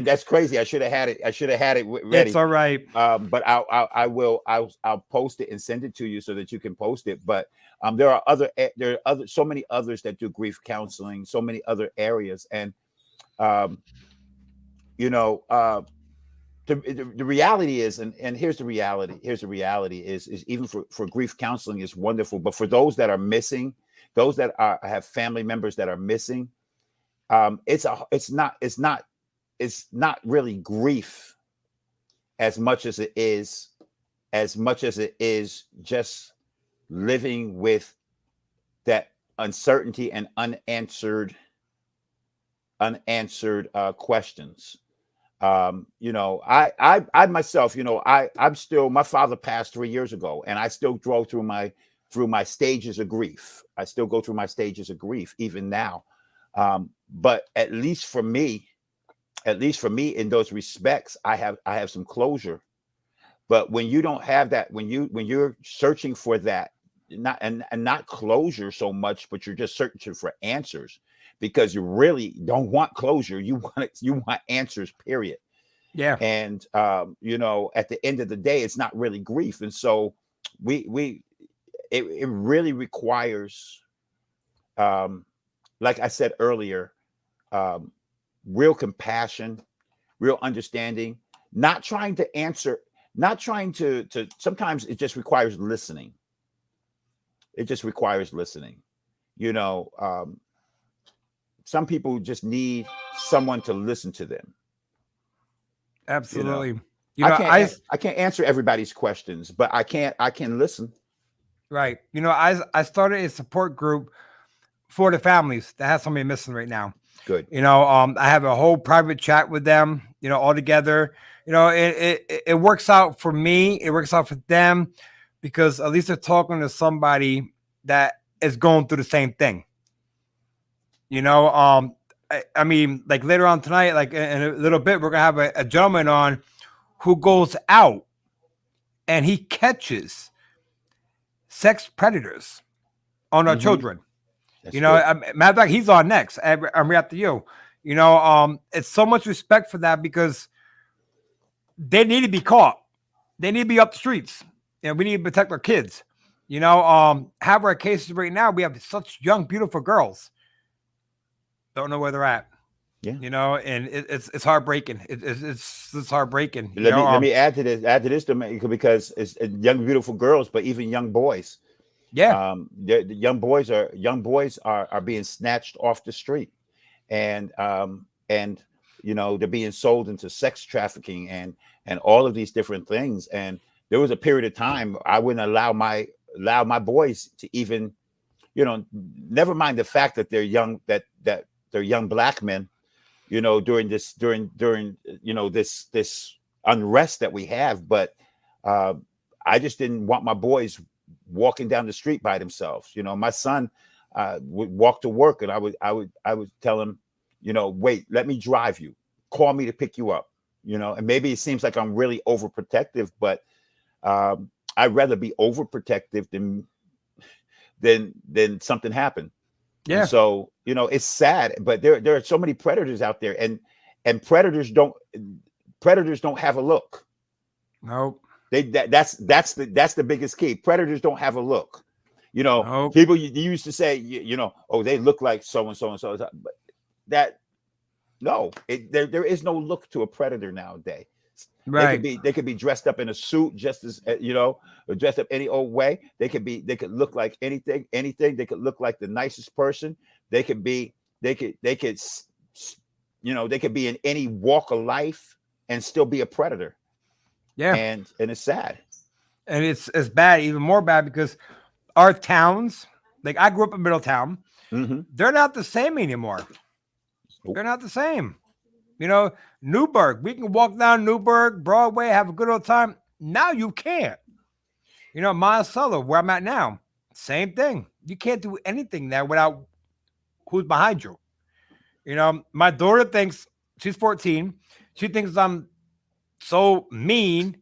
Speaker 5: That's crazy. I should have had it. Ready.
Speaker 1: It's all right.
Speaker 5: But I'll post it and send it to you so that you can post it. But there are so many others that do grief counseling, so many other areas, and the reality is, and here's the reality. Is even for grief counseling is wonderful, but for those that are missing, those that have family members that are missing, it's not really grief as much as it is just living with that uncertainty and unanswered questions. I myself, I'm still, my father passed 3 years ago, and I still go through my stages of grief. I still go through my stages of grief even now. But at least for me in those respects, I have some closure. But when you don't have that, when you're searching for that, not closure so much, but you're just searching for answers, because you really don't want closure. You want answers, period.
Speaker 1: Yeah.
Speaker 5: And at the end of the day, it's not really grief. And so it really requires, like I said earlier, real compassion, real understanding, not trying to answer, sometimes it just requires listening. It just requires listening. Some people just need someone to listen to them.
Speaker 1: Absolutely.
Speaker 5: I can't answer everybody's questions, but I can listen.
Speaker 1: Right. I started a support group for the families that have somebody missing right now.
Speaker 5: Good.
Speaker 1: I have a whole private chat with them, all together. It works out for me. It works out for them, because at least they're talking to somebody that is going through the same thing. I mean, like later on tonight, like in a little bit, we're going to have a gentleman on who goes out and he catches sex predators on our children.
Speaker 5: That's
Speaker 1: You know,
Speaker 5: good.
Speaker 1: matter of fact, he's on next. I'm right after you. You know, it's so much respect for that because they need to be caught. They need to be up the streets. And we need to protect our kids. You know, have our cases right now. We have such young, beautiful girls. Don't know where they're at.
Speaker 5: Yeah.
Speaker 1: You know, and it's heartbreaking. It's heartbreaking. You
Speaker 5: Let
Speaker 1: know,
Speaker 5: me let me add to this because it's young beautiful girls, but even young boys.
Speaker 1: yeah,
Speaker 5: The young boys are being snatched off the street, and you know, they're being sold into sex trafficking and all of these different things. And there was a period of time I wouldn't allow my boys to even, you know, never mind the fact that they're young, that they're young black men, you know, during you know, this unrest that we have. But I just didn't want my boys walking down the street by themselves. You know, my son would walk to work, and I would tell him, you know, wait, let me drive you. Call me to pick you up. You know, and maybe it seems like I'm really overprotective, but I'd rather be overprotective than something happen.
Speaker 1: yeah.
Speaker 5: And so, you know, it's sad, but there are so many predators out there, and predators don't have a look.
Speaker 1: Nope.
Speaker 5: That's the biggest key. Predators don't have a look. You know,
Speaker 1: Nope.
Speaker 5: people you used to say, you know, oh, they look like so and so and so, but that no, there is no look to a predator nowadays.
Speaker 1: Right.
Speaker 5: They could be dressed up in a suit, just as you know, or dressed up any old way. They could look like anything. They could look like the nicest person. They could you know, they could be in any walk of life and still be a predator.
Speaker 1: Yeah.
Speaker 5: And it's sad.
Speaker 1: And it's bad, even more bad, because our towns, like I grew up in Middletown, they're not the same anymore.
Speaker 5: Nope.
Speaker 1: They're not the same. You know, Newburgh, we can walk down Newburgh, Broadway, have a good old time. Now you can't. You know, Monticello, where I'm at now, same thing. You can't do anything there without who's behind you. You know, my daughter thinks, she's 14, she thinks I'm so mean,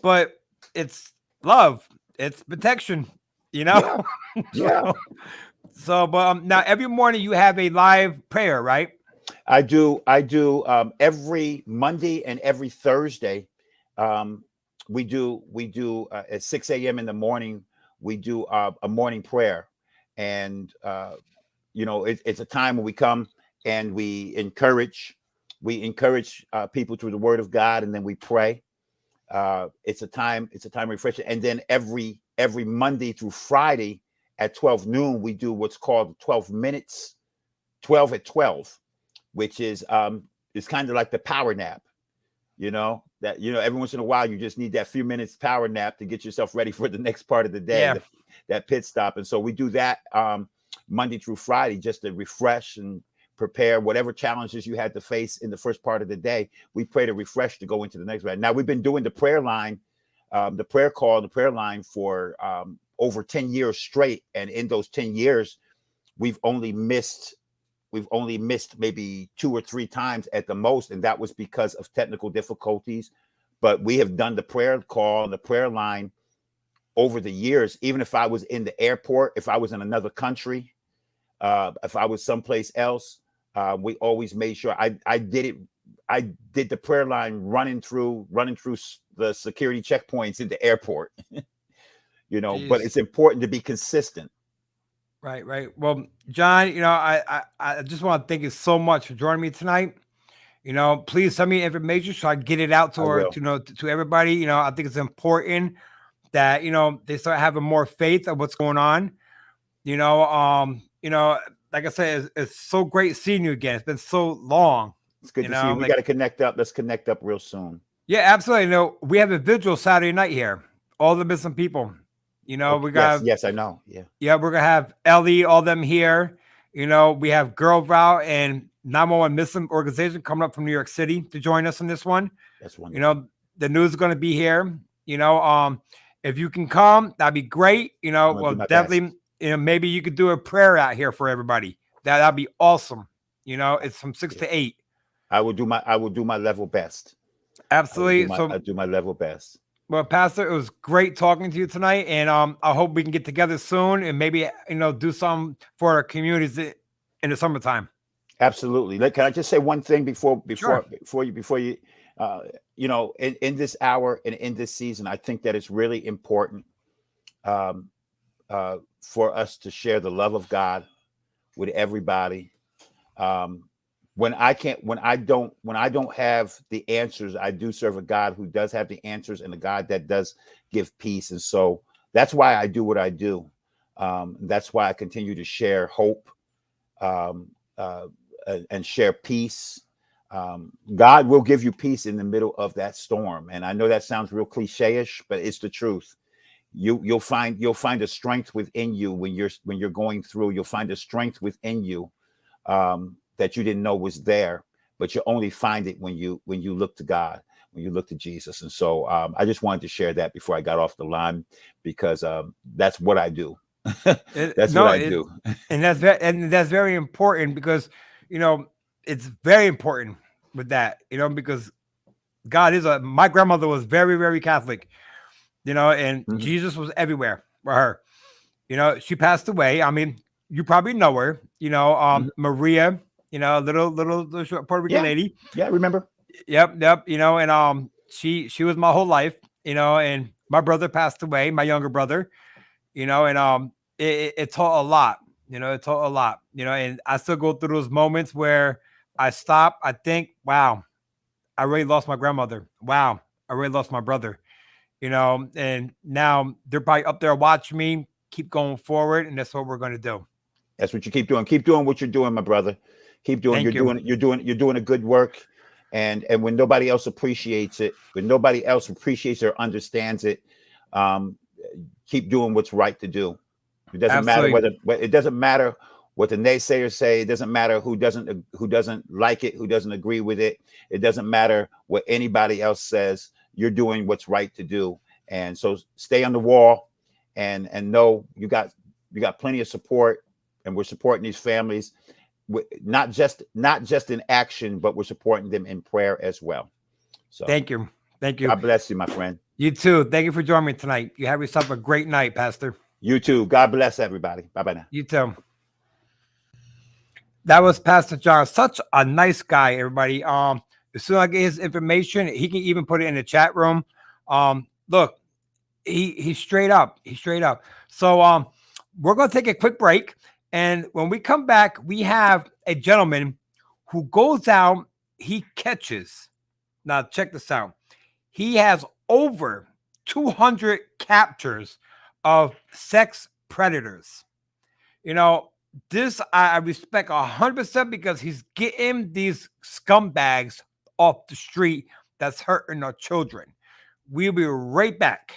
Speaker 1: but it's love, it's protection, you know.
Speaker 5: Yeah.
Speaker 1: But now every morning you have a live prayer, right?
Speaker 5: I do every Monday and every Thursday. We do at 6 a.m. in the morning. We do a morning prayer, and you know, it's a time when we come and we encourage people through the Word of God, and then we pray. It's a time of refreshing, and then every Monday through Friday at 12 noon we do what's called 12 minutes, 12 at 12, which is it's kind of like the power nap. You know, that, you know, every once in a while you just need that few minutes power nap to get yourself ready for the next part of the day,
Speaker 1: Yeah.
Speaker 5: that pit stop. And so we do that Monday through Friday, just to refresh and prepare whatever challenges you had to face in the first part of the day. We pray to refresh to go into the next one. Now we've been doing the prayer line, the prayer call, the prayer line for over 10 years straight. And in those 10 years, we've only missed maybe 2 or 3 times at the most, and that was because of technical difficulties. But we have done the prayer call and the prayer line over the years. Even if I was in the airport, if I was in another country, if I was someplace else, we always made sure I did it. I did the prayer line running through the security checkpoints in the airport. You know, but it's important to be consistent.
Speaker 1: Right. Well, John, you know, I just want to thank you so much for joining me tonight. You know, please send me information so I can get it out to everybody. You know, I think it's important that, you know, they start having more faith of what's going on. You know, like I said, it's so great seeing you again. It's been so long.
Speaker 5: It's good to see you. We got to connect up. Let's connect up real soon.
Speaker 1: Yeah, absolutely. You know, we have a vigil Saturday night here. All the missing people. You know, we got
Speaker 5: yes, I know.
Speaker 1: Yeah, we're gonna have Ellie, all them here. You know, we have Girl Vow and 911 Missing Organization coming up from New York City to join us in this one.
Speaker 5: That's wonderful.
Speaker 1: You know, the news is gonna be here. You know, if you can come, that'd be great. You know, well, definitely. Best. You know, maybe you could do a prayer out here for everybody. That'd be awesome. You know, it's from 6 to 8.
Speaker 5: I will do my level best.
Speaker 1: Absolutely.
Speaker 5: I do my level best.
Speaker 1: Well, Pastor, it was great talking to you tonight, and I hope we can get together soon and maybe do some for our communities in the summertime.
Speaker 5: Absolutely. Can I just say one thing
Speaker 1: Sure.
Speaker 5: before you in this hour and in this season, I think that it's really important um, for us to share the love of God with everybody. Um, when I don't have the answers, I do serve a God who does have the answers and a God that does give peace. And so that's why I do what I do. That's why I continue to share hope um, uh, and share peace. God will give you peace in the middle of that storm. And I know that sounds real cliche-ish, but it's the truth. You'll find a strength within you when you're going through. You'll find a strength within you that you didn't know was there, but you only find it when you look to God, when you look to Jesus. And so I just wanted to share that before I got off the line, because that's what I do. That's what I do.
Speaker 1: And that's very important because it's very important with that, because God is my grandmother was very, very Catholic, and
Speaker 5: Mhm.
Speaker 1: Jesus was everywhere for her. She passed away. I mean, you probably know her,
Speaker 5: Mhm.
Speaker 1: Maria, little short Puerto Rican
Speaker 5: Yeah,
Speaker 1: lady.
Speaker 5: yeah, I remember.
Speaker 1: Yep. And she was my whole life, and my brother passed away, my younger brother, and it taught a lot, it taught a lot, and I still go through those moments where I stop, I think, wow, I really lost my grandmother. Wow, I really lost my brother, and now they're probably up there watching me keep going forward, and that's what we're going to do.
Speaker 5: That's what you keep doing. Keep doing what you're doing, my brother. Keep doing.
Speaker 1: Thank you.
Speaker 5: You're doing a good work. And when nobody else appreciates it, when nobody else appreciates or understands it, um, keep doing what's right to do. It doesn't matter
Speaker 1: Absolutely.
Speaker 5: it doesn't matter what the naysayers say. It doesn't matter who doesn't like it, who doesn't agree with it. It doesn't matter what anybody else says. You're doing what's right to do. And so stay on the wall and know you got plenty of support, and we're supporting these families, not just in action, but we're supporting them in prayer as well. So
Speaker 1: Thank you.
Speaker 5: God bless you, my friend.
Speaker 1: You too. Thank you for joining me tonight. You have yourself a great night, Pastor.
Speaker 5: You too. God bless everybody. Bye bye now.
Speaker 1: You too. That was Pastor John. Such a nice guy, everybody. As soon as I get his information, he can even put it in the chat room. Look, he's straight up. He's straight up. So we're gonna take a quick break. And when we come back, we have a gentleman who goes out, he catches. Now, check this out. He has over 200 captures of sex predators. This I respect 100% because he's getting these scumbags off the street that's hurting our children. We'll be right back.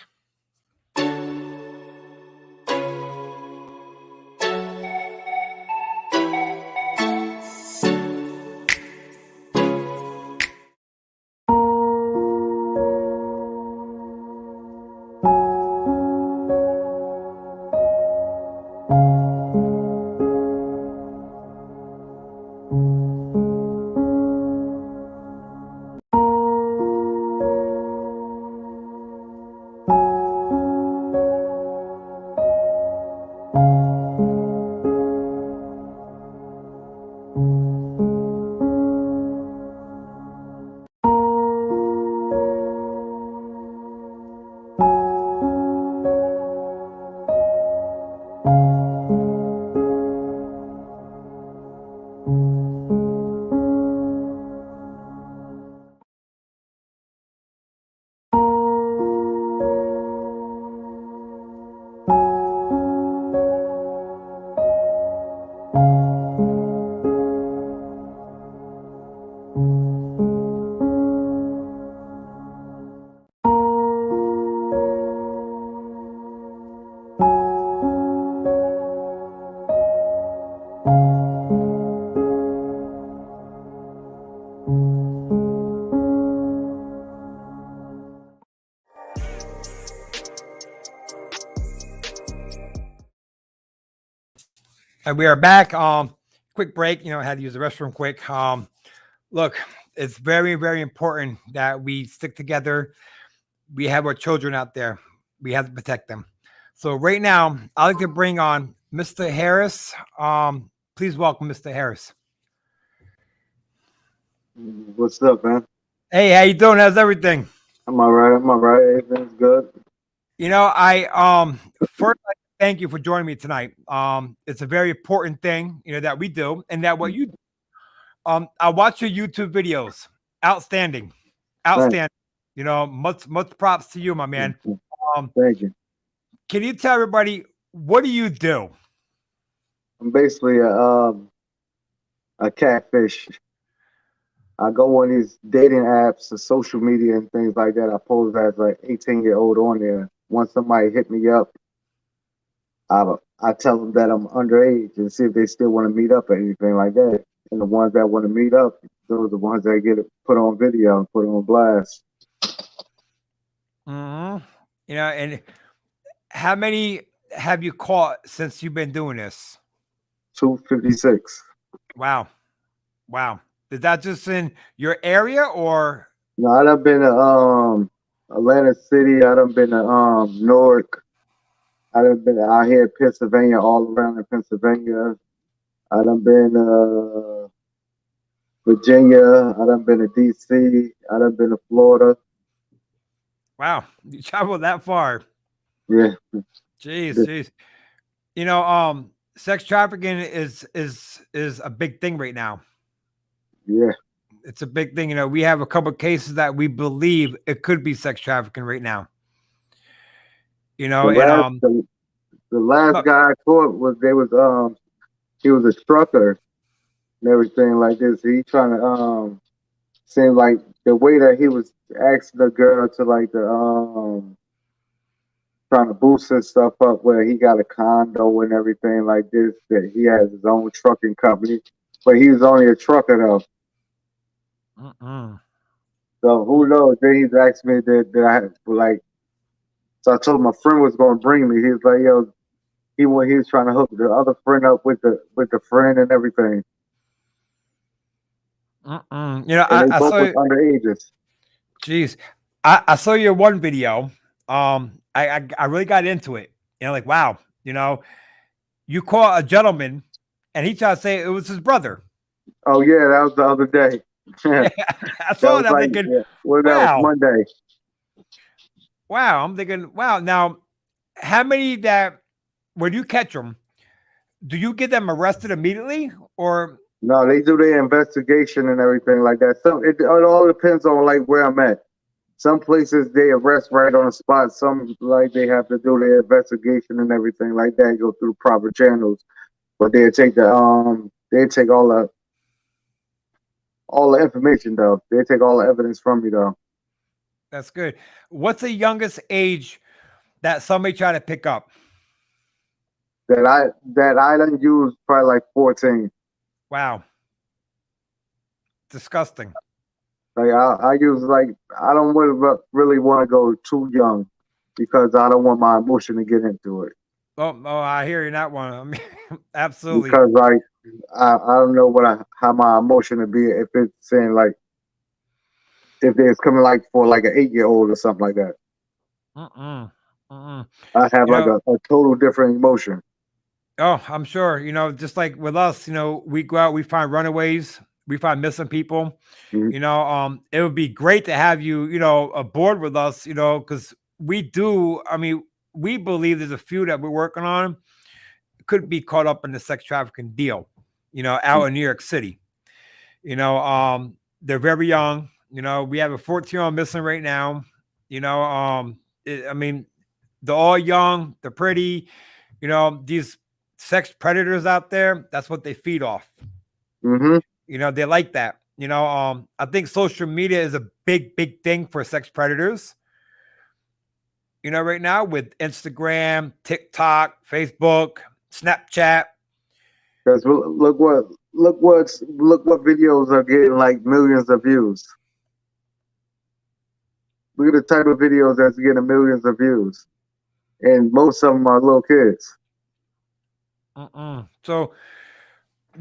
Speaker 1: And we are back. Quick break. I had to use the restroom quick. Look, it's very, very important that we stick together. we have our children out there. We have to protect them. So right now, I'd like to bring on Mr. Harris. Please welcome Mr. Harris.
Speaker 6: What's up, man?
Speaker 1: Hey, how you doing? How's everything?
Speaker 6: I'm all right. I'm all right. Everything's good.
Speaker 1: You know, I first I'd like to thank you for joining me tonight. It's a very important thing, you know, that we do, and that what you do. I watch your YouTube videos. Outstanding.
Speaker 6: Thanks.
Speaker 1: You know, much props to you, my man.
Speaker 6: Thank you.
Speaker 1: Can you tell everybody what do you do?
Speaker 6: I'm basically a catfish. I go on these dating apps, the social media, and things like that. I pose as like 18-year-old on there. Once somebody hit me up, I tell them that I'm underage and see if they still want to meet up or anything like that. And the ones that want to meet up, those are the ones that get it put on video and put on blast.
Speaker 1: You know, and how many have you caught since you've been doing this?
Speaker 6: 256.
Speaker 1: Wow. Is that just in your area or?
Speaker 6: No, I done been to Atlanta City. I done been to Newark. I done been out here in Pennsylvania, all around in Pennsylvania. I done been to Virginia. I done been to DC. I done been to Florida.
Speaker 1: Wow, you traveled that far.
Speaker 6: Yeah.
Speaker 1: Jeez. You know, sex trafficking is a big thing right now.
Speaker 6: Yeah.
Speaker 1: It's a big thing. You know, we have a couple of cases that we believe it could be sex trafficking right now. You know,
Speaker 6: the last guy I caught he was a trucker and everything like this. He trying to seem like the way that he was asking the girl to like trying to boost his stuff up where he got a condo and everything like this, that he has his own trucking company, but he was only a trucker though. So who knows? Then he's asked me that I had like. So I told him my friend was going to bring me. He was like, yo, he was trying to hook the other friend up with the friend and everything.
Speaker 1: You know,
Speaker 6: And
Speaker 1: I
Speaker 6: both
Speaker 1: saw
Speaker 6: was underages.
Speaker 1: Jeez, I saw your one video. I really got into it. You know, like wow. You know, you caught a gentleman, and he tried to say it was his brother.
Speaker 6: Oh yeah, that was the other day.
Speaker 1: I saw that. I'm
Speaker 6: like,
Speaker 1: thinking,
Speaker 6: yeah. Well, that
Speaker 1: wow.
Speaker 6: was Monday.
Speaker 1: Wow, I'm thinking, wow. Now, how many that when you catch them, do you get them arrested immediately, or
Speaker 6: No, they do their investigation and everything like that. So it all depends on like where I'm at. Some places they arrest right on the spot. Some like they have to do their investigation and everything like that. Go through proper channels, but they take all the information though. They take all the evidence from me though.
Speaker 1: that's good? What's the youngest age that somebody try to pick up?
Speaker 6: That I done use probably like 14.
Speaker 1: Wow, disgusting.
Speaker 6: Like I use like I don't really want to go too young because I don't want my emotion to get into it.
Speaker 1: Oh, I hear you. That one. I mean, absolutely.
Speaker 6: Because like I don't know how my emotion would be if it's saying like if it's coming like for like an 8-year-old or something like that. I have like a total different emotion.
Speaker 1: Oh, I'm sure. You know, just like with us, you know, we go out, we find runaways, we find missing people.
Speaker 6: Mhm.
Speaker 1: You know, it would be great to have you, you know, aboard with us, you know, because we do. I mean, we believe there's a few that we're working on could be caught up in the sex trafficking deal, you know, out in New York City. You know, they're very young. You know, we have a 14-year-old missing right now. You know, I mean, they're all young, they're pretty. You know, these sex predators out there, that's what they feed off.
Speaker 6: Mm-hmm.
Speaker 1: You know, they like that. You know, I think social media is a big thing for sex predators. You know, right now with Instagram, TikTok, Facebook, Snapchat.
Speaker 6: Because look what videos are getting like millions of views. Look at the type of videos that's getting millions of views, and most of them are little kids.
Speaker 1: So,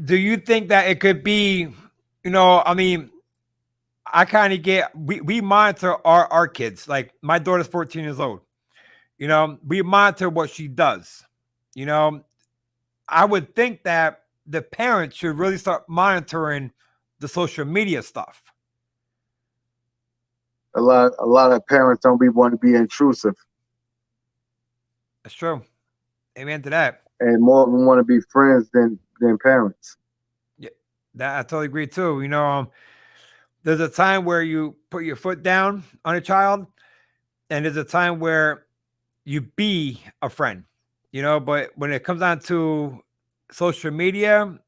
Speaker 1: do you think that it could be, you know, I mean, I kind of get we monitor our kids. Like my daughter's 14 years old. You know, we monitor what she does. You know, I would think that the parents should really start monitoring the social media stuff.
Speaker 6: A lot of parents don't want to be intrusive,
Speaker 1: That's true. Amen to that.
Speaker 6: and more of them want to be friends than parents.
Speaker 1: Yeah, that I totally agree too. You know, there's a time where you put your foot down on a child, and there's a time where you be a friend. You know, but when it comes down to social media,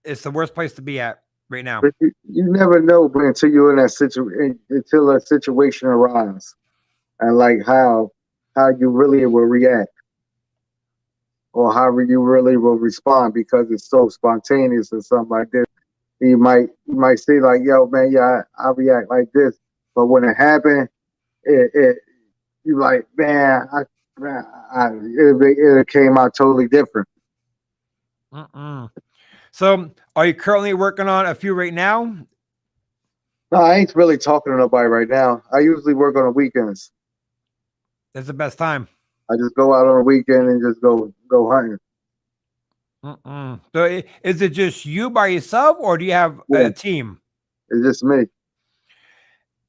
Speaker 1: it's the worst place to be at right now.
Speaker 6: But you never know, but until you're in that situation, until a situation arises, and like how you really will react, or how you really will respond, because it's so spontaneous or something like this. You might say like, "Yo, man, yeah, I react like this," but when it happened, you like, man, it came out totally different.
Speaker 1: So, are you currently working on a few right now?
Speaker 6: No, I ain't really talking to nobody right now. I usually work on the weekends.
Speaker 1: That's the best time.
Speaker 6: I just go out on the weekend and just go hunting.
Speaker 1: So, is it just you by yourself, or do you have a team?
Speaker 6: It's just me.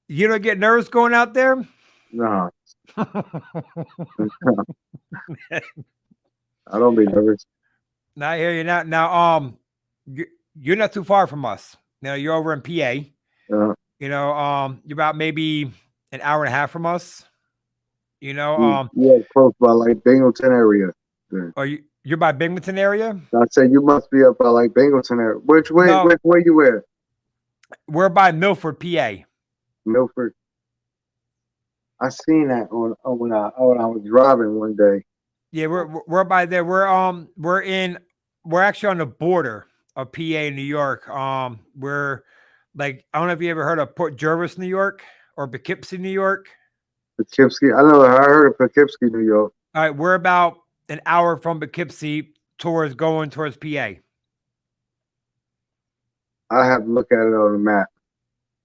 Speaker 1: You don't get nervous going out there?
Speaker 6: No. I don't be nervous.
Speaker 1: Now I hear you now. Now, you're not too far from us. Now you're over in PA. You know, you're about maybe an hour and a half from us. You know,
Speaker 6: yeah, close by like Binghamton area. Yeah.
Speaker 1: Are you're by Binghamton area?
Speaker 6: I said you must be up by like Binghamton area. Which way?
Speaker 1: No.
Speaker 6: Which way you at?
Speaker 1: We're by Milford, PA.
Speaker 6: Milford. I seen that on when I was driving one day.
Speaker 1: Yeah, we're by there. We're actually on the border of PA and New York. We're like, I don't know if you ever heard of Port Jervis, New York, or Poughkeepsie, New York.
Speaker 6: Poughkeepsie. I heard of Poughkeepsie, New York.
Speaker 1: All right, we're about an hour from Poughkeepsie going towards PA.
Speaker 6: I have to look at it on the map.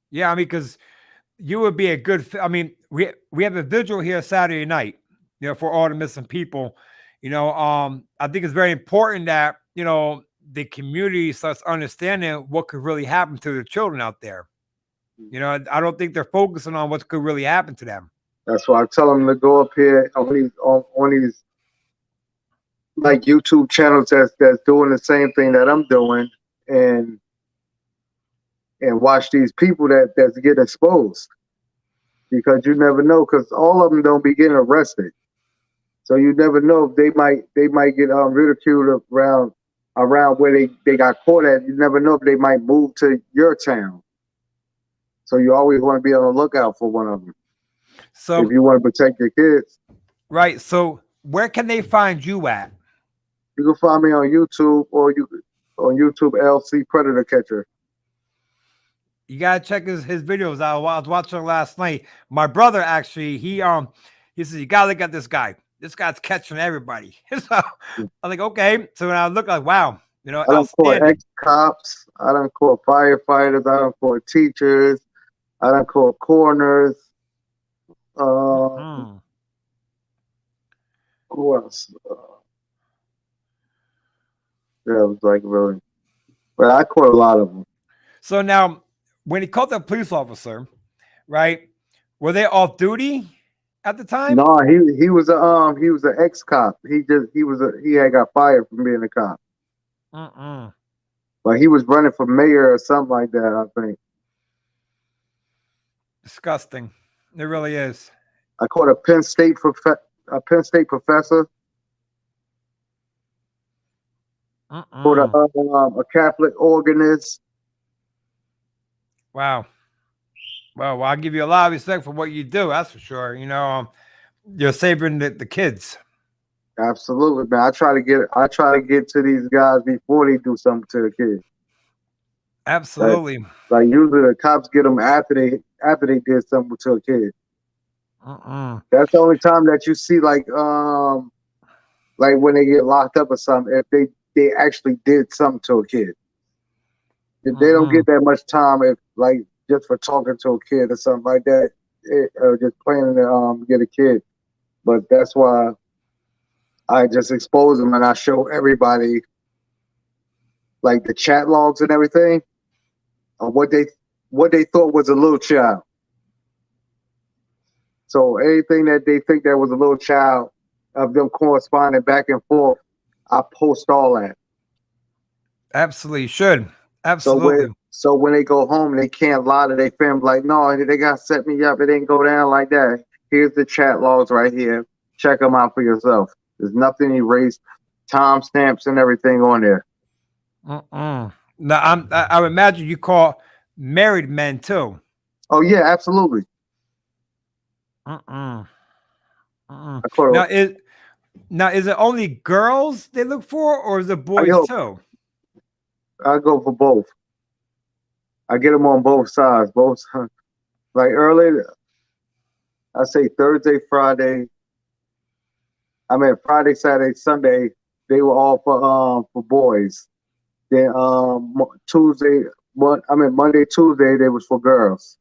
Speaker 1: Yeah, I mean, because you would be a good. I mean, we have a vigil here Saturday night. You know, for all the missing people. You know, I think it's very important that the community starts understanding what could really happen to the children out there. You know, I don't think they're focusing on what could really happen to them.
Speaker 6: That's why I tell them to go up here on these like YouTube channels that's doing the same thing that I'm doing, and watch these people that's getting exposed, because you never know, because all of them don't be getting arrested, so you never know if they might get ridiculed around where they got caught at. You never know if they might move to your town, so you always want to be on the lookout for one of them. So if you want to protect your kids,
Speaker 1: right? So where can they find you at?
Speaker 6: You can find me on YouTube, or on YouTube LC Predator Catcher.
Speaker 1: You gotta check his videos out. I was watching last night. My brother actually, he says, you gotta look at this guy. This guy's catching everybody. So I'm like, okay. So when I look, like, wow, I
Speaker 6: don't call ex-cops. I don't call firefighters. I don't call teachers. I don't call coroners. Who else? Yeah, it was like really, but I caught a lot of them.
Speaker 1: So now, when he called the police officer, right? Were they off duty at the time?
Speaker 6: No, he was an ex-cop. He had got fired from being a cop. But he was running for mayor or something like that, I think.
Speaker 1: Disgusting. It really is.
Speaker 6: I caught a Penn State professor. Caught a Catholic organist.
Speaker 1: Wow. Well, I'll give you a lot of respect for what you do. That's for sure. You're saving the kids.
Speaker 6: Absolutely, man. I try to get to these guys before they do something to the kids.
Speaker 1: Absolutely.
Speaker 6: Like usually the cops get them after they did something to a kid. That's the only time that you see like when they get locked up or something, if they actually did something to a kid. If they don't get that much time, if like just for talking to a kid or something like that, or just planning to get a kid. But that's why I just expose them and I show everybody like the chat logs and everything of what they thought was a little child. So anything that they think that was a little child of them corresponding back and forth, I post all that.
Speaker 1: Absolutely should. Absolutely.
Speaker 6: So when they go home, they can't lie to their family like, no, they got to set me up. It didn't go down like that. Here's the chat logs right here. Check them out for yourself. There's nothing erased, timestamps and everything on there.
Speaker 1: Now, I would imagine you call married men too.
Speaker 6: Oh yeah, absolutely.
Speaker 1: Now is it only girls they look for, or is it boys too?
Speaker 6: I go for both. I get them on both sides. Both, like early, I say Thursday, Friday. I mean Friday, Saturday, Sunday. They were all for boys. Then Monday, Tuesday they was for girls.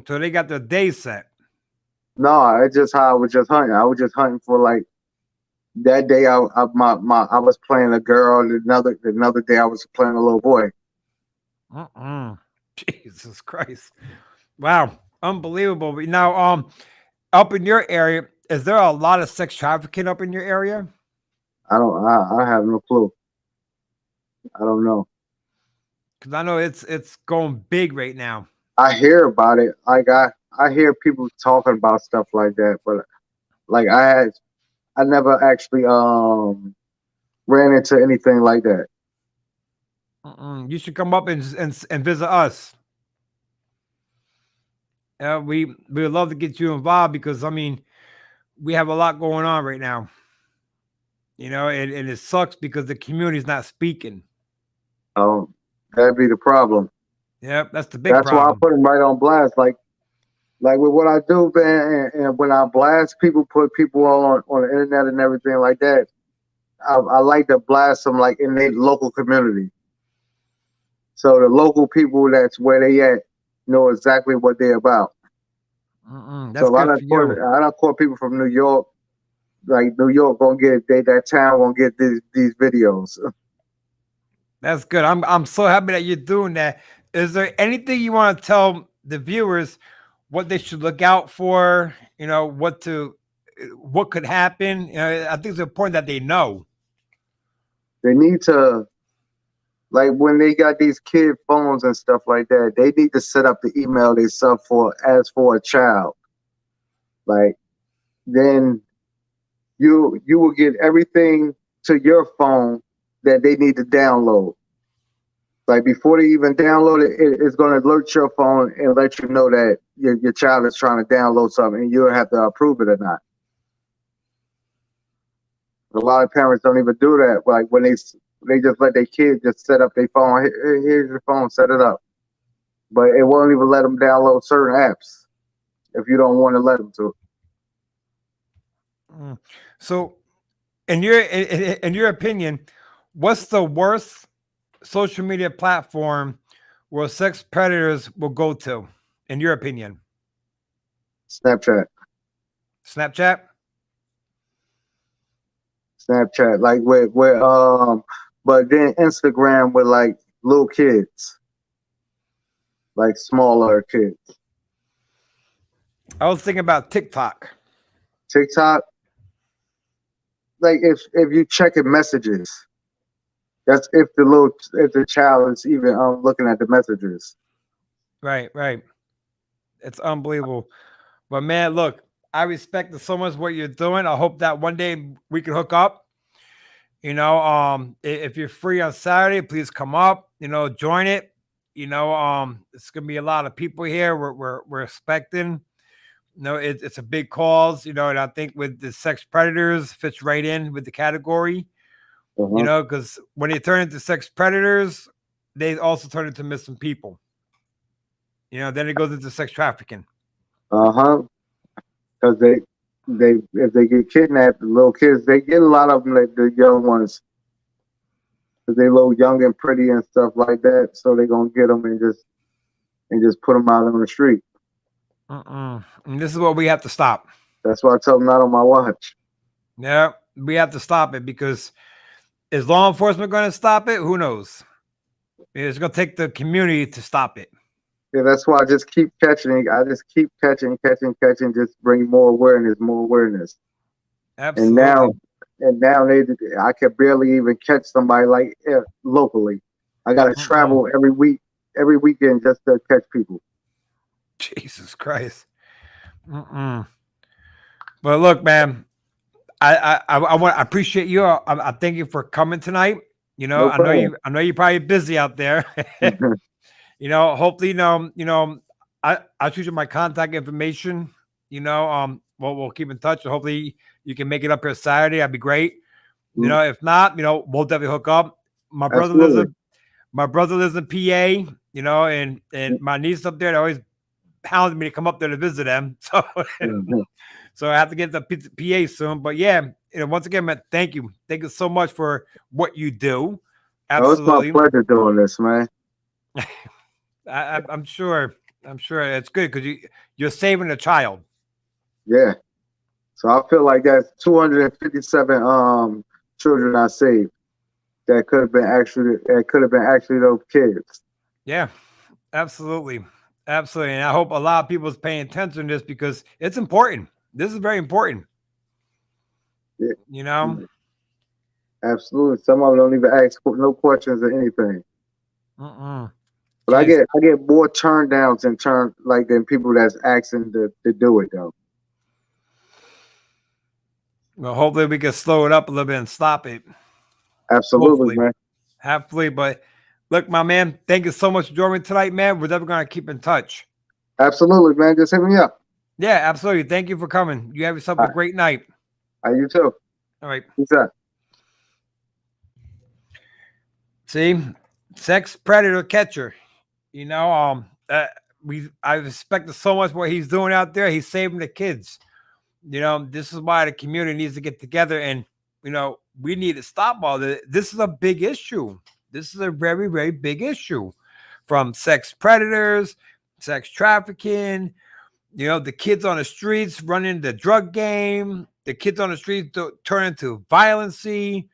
Speaker 1: So they got the day set.
Speaker 6: No, it's just how I was just hunting. I was just hunting for like that day. I was playing a girl. Another day I was playing a little boy.
Speaker 1: Jesus Christ! Wow, unbelievable. Now, up in your area, is there a lot of sex trafficking up in your area?
Speaker 6: I have no clue. I don't know.
Speaker 1: Because I know it's going big right now.
Speaker 6: I hear about it. Like I hear people talking about stuff like that, but like I never actually ran into anything like that.
Speaker 1: You should come up and visit us. We would love to get you involved because I mean we have a lot going on right now. You know, and it sucks because the community is not speaking.
Speaker 6: Oh, that'd be the problem.
Speaker 1: Yep, that's the big problem.
Speaker 6: That's why I put them right on blast. Like with what I do, man, and when I blast people, put people on the internet and everything like that, I like to blast them like in their local community. So the local people that's where they at know exactly what they're about.
Speaker 1: That's
Speaker 6: so I don't call people from New York. Like New York gonna get that town gonna get these videos.
Speaker 1: That's good. I'm so happy that you're doing that. Is there anything you want to tell the viewers what they should look out for? You know, what could happen? You know, I think it's important that they know.
Speaker 6: They need to, like when they got these kid phones and stuff like that, they need to set up the email they sub for as for a child. Like then you will get everything to your phone that they need to download. Like before they even download it, it's going to alert your phone and let you know that your child is trying to download something and you'll have to approve it or not. A lot of parents don't even do that. Like when they just let their kids just set up their phone. Here's your phone, set it up. But it won't even let them download certain apps if you don't want to let them to.
Speaker 1: So, in your opinion, what's the worst social media platform where sex predators will go to, in your opinion?
Speaker 6: Snapchat.
Speaker 1: Snapchat,
Speaker 6: like but then Instagram with like little kids, like smaller kids.
Speaker 1: I was thinking about TikTok.
Speaker 6: Like if you checking messages, that's if the child is even looking at the messages.
Speaker 1: Right. It's unbelievable. But man, look, I respect so much what you're doing. I hope that one day we can hook up. You know, if you're free on Saturday, please come up. You know, join it. You know, it's gonna be a lot of people here. We're expecting. You know, it's a big cause. You know, and I think with the sex predators fits right in with the category. You know, because when they turn into sex predators, they also turn into missing people. You know, then it goes into sex trafficking.
Speaker 6: Because if they get kidnapped, the little kids, they get a lot of them, like the young ones, because they little young and pretty and stuff like that. So they're gonna get them and just and just put them out on the street.
Speaker 1: And this is what we have to stop.
Speaker 6: That's why I tell them not on my watch.
Speaker 1: Yeah, we have to stop it, because is law enforcement going to stop it? Who knows? It's going to take the community to stop it.
Speaker 6: Yeah, that's why I just keep catching. I just keep catching, just bring more awareness.
Speaker 1: Absolutely.
Speaker 6: And now I can barely even catch somebody like locally. I got to travel every weekend just to catch people.
Speaker 1: Jesus Christ. But look, man, I appreciate you. I thank you for coming tonight. You know,
Speaker 6: No problem.
Speaker 1: I know you're probably busy out there. You know, hopefully, I'll shoot you my contact information. You know, we'll keep in touch. Hopefully you can make it up here Saturday. That'd be great. You know, if not, we'll definitely hook up. My brother lives in PA, you know, and my niece up there, they always hounded me to come up there to visit them. So so I have to get the PA soon. But yeah, once again, man, thank you. Thank you so much for what you do. Absolutely.
Speaker 6: Oh, it's my pleasure doing this, man.
Speaker 1: I'm sure it's good because you're saving a child.
Speaker 6: Yeah. So I feel like that's 257 children I saved that could have been actually those kids.
Speaker 1: Yeah, absolutely. Absolutely. And I hope a lot of people is paying attention to this because it's important. This is very important.
Speaker 6: Yeah.
Speaker 1: You know?
Speaker 6: Absolutely. Some of them don't even ask no questions or anything. But
Speaker 1: Jeez.
Speaker 6: I get more turn downs than people that's asking to do it though.
Speaker 1: Well, hopefully we can slow it up a little bit and stop it.
Speaker 6: Absolutely, man.
Speaker 1: Hopefully, but look, my man, thank you so much for joining me tonight, man. We're definitely going to keep in touch.
Speaker 6: Absolutely, man. Just hit me up.
Speaker 1: Yeah, absolutely. Thank you for coming. You have yourself a great night.
Speaker 6: You too.
Speaker 1: All right.
Speaker 6: Peace out.
Speaker 1: See, sex predator catcher. You know, I respect so much what he's doing out there. He's saving the kids. You know, this is why the community needs to get together, and we need to stop all this. This is a big issue. This is a very, very big issue, from sex predators, sex trafficking. The kids on the streets running the drug game. The kids on the streets turn into violence. We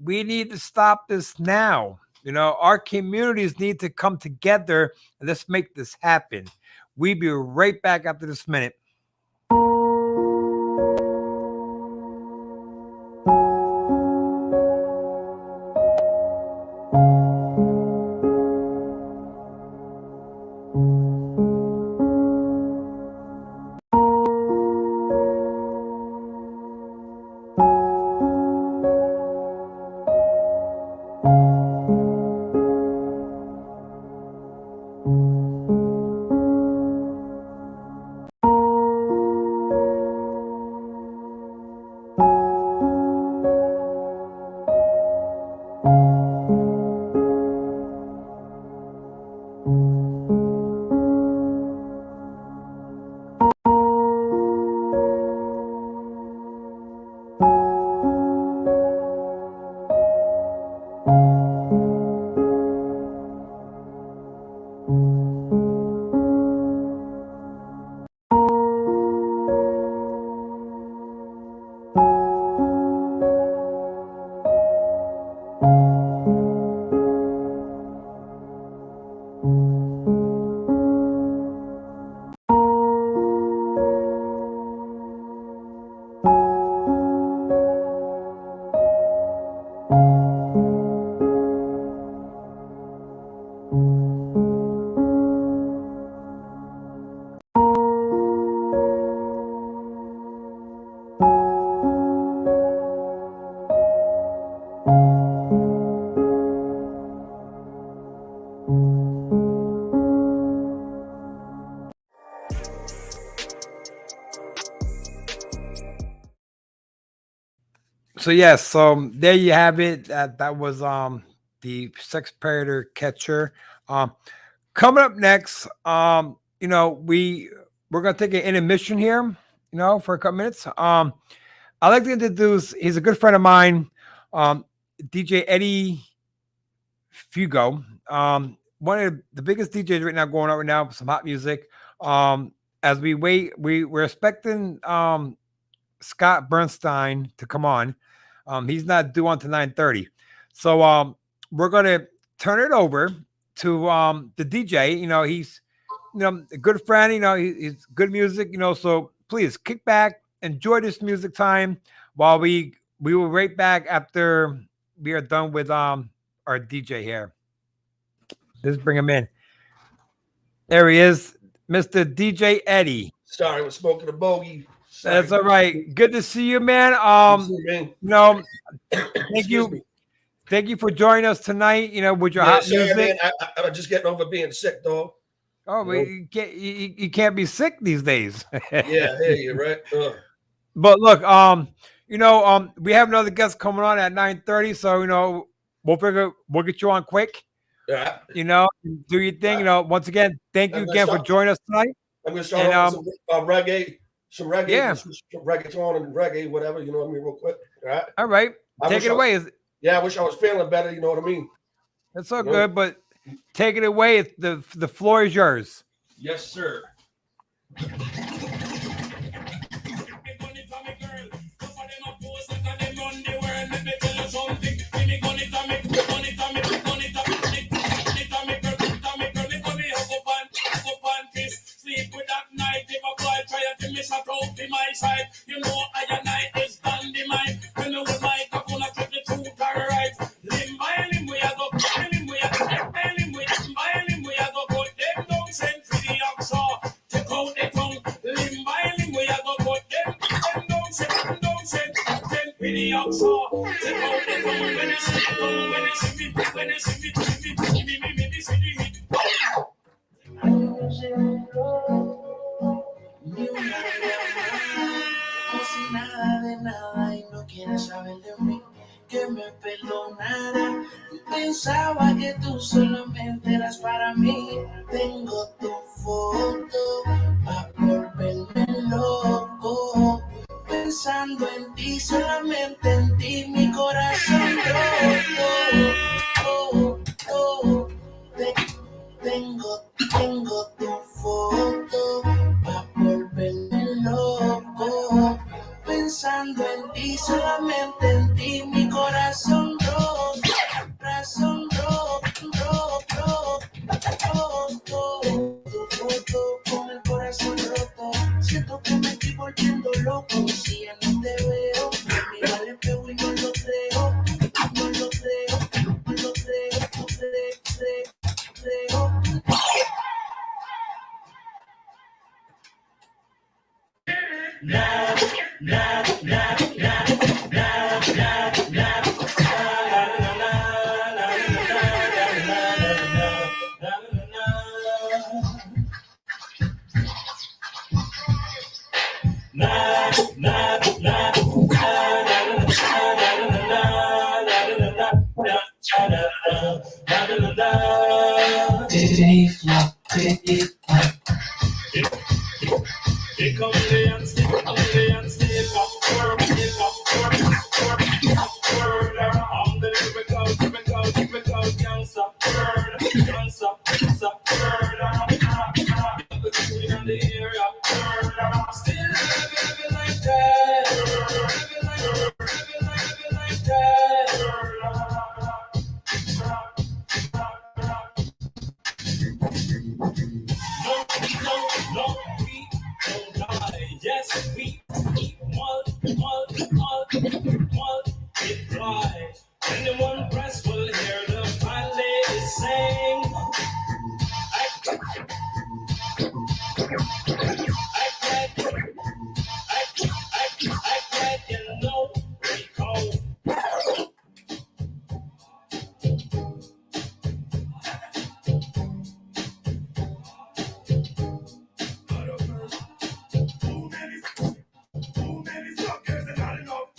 Speaker 1: need to stop this now. Our communities need to come together and let's make this happen. We'll be right back after this minute. So yes, so there you have it. That was the sex predator catcher. Coming up next, we're gonna take an intermission here, for a couple minutes. I'd like to introduce. He's a good friend of mine, DJ Eddie Fugo. one of the biggest DJs right now going on right now with some hot music. As we wait, we're expecting Scott Bernstein to come on. He's not due until 9:30. So we're gonna turn it over to the DJ. He's a good friend, he's good music, so please kick back, enjoy this music time while we will right back after we are done with our DJ here. Let's bring him in. There he is, Mr. DJ Eddie.
Speaker 7: Sorry, I was smoking a bogey. Sorry.
Speaker 1: That's all right. Good to see you, man. Thank you. Thank you for joining us tonight. With your hot music.
Speaker 7: Man, I'm just getting over being sick, dog.
Speaker 1: Oh, but you can't be sick these days.
Speaker 7: Yeah, hey, you're right.
Speaker 1: But look, we have another guest coming on at 9:30, so we'll get you on quick.
Speaker 7: Yeah.
Speaker 1: Do your thing. Once again, thank you again for joining us tonight.
Speaker 7: I'm gonna start off with some reggae, some reggaeton and reggae, whatever. You know what I mean, real quick.
Speaker 1: All right. Take it away.
Speaker 7: I wish I was feeling better. You know what I mean.
Speaker 1: That's all good, but take it away. The floor is yours.
Speaker 7: Yes, sir. Sleep with that night. If a boy try to miss a trophy my side, you know I and I is done the mind. You know the mic up on a trip the truth are right. Limb by limb we are go, limb we are go, limb we are go. Put them down, send for the oxa. Take out the tongue. Limb by limb we are go, put them down, send for the oxa. Take out the tongue when they see the tongue, when they see me, when they see me.
Speaker 8: Si nada de nada y no quieres saber de mí, que me perdonara. Pensaba que tú solamente eras para mí. Tengo tu foto pa' volverme loco. Pensando en ti, solamente en ti, mi corazón roto. Tengo tu foto pa' volverme loco. Pensando en ti, solamente en ti, mi corazón roto. Corazón roto. Tu foto con el corazón roto. Siento que me estoy volviendo loco. Si ya no te veo, me miro al espejo y no lo creo. Anyone press will hear the fine lady sing. I cried, you know, recall. Too many suckers and not enough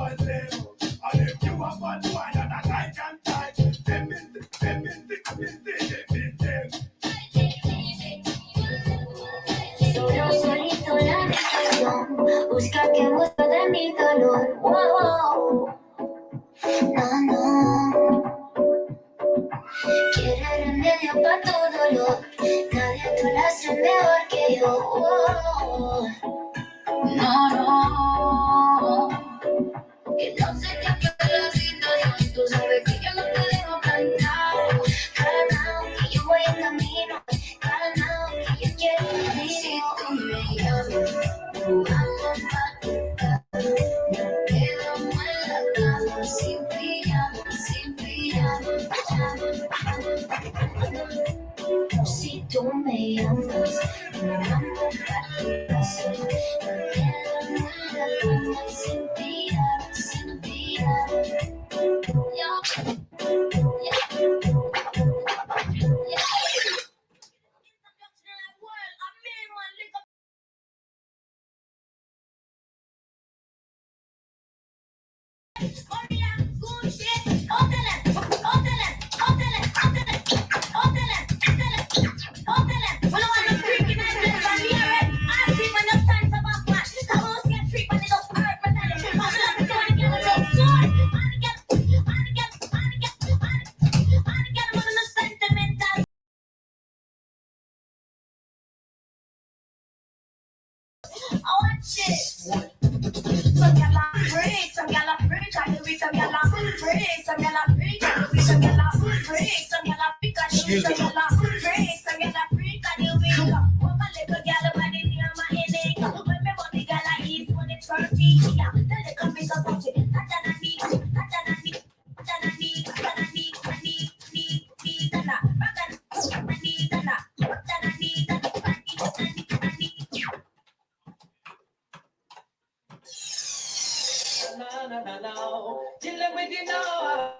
Speaker 7: boys live. And if you are bad boy that I can tie, them in the.
Speaker 4: Solo solito la habitación, busca que busca de mi dolor. Wow. No, no. Quiere remedio para tu dolor. Nadie tú lo hace mejor que yo. Wow. No, no. Que no sé qué fue la situación. Tú sabes que yo no te dejo plantado. Calmao, que yo voy en camino. Calmao, que yo quiero vivir. Si tú me llamas, jugamos pa' tu casa. Nos quedamos en la cama sin pijama, sin pijama. Si tú me llamas, jugamos pa' tu casa. Nos quedamos en la cama sin pijama, sin pijama. Some gyal a freak, some gyal a freak, and we some gyal a freak, some gyal a freak, and we some gyal a freak, some gyal a freak, and we some gyal a freak, some gyal a freak, and we walk a little gyal body near my headache. When me body gyal a eat when it's dirty, yeah. Then they come make us watch it. Tatanani, tatanani, tatanani, tatanani, tatanani, tana, tatanani, tana, tatanani, tatanani, tatanani.
Speaker 8: Na na na na, chillin' with you now.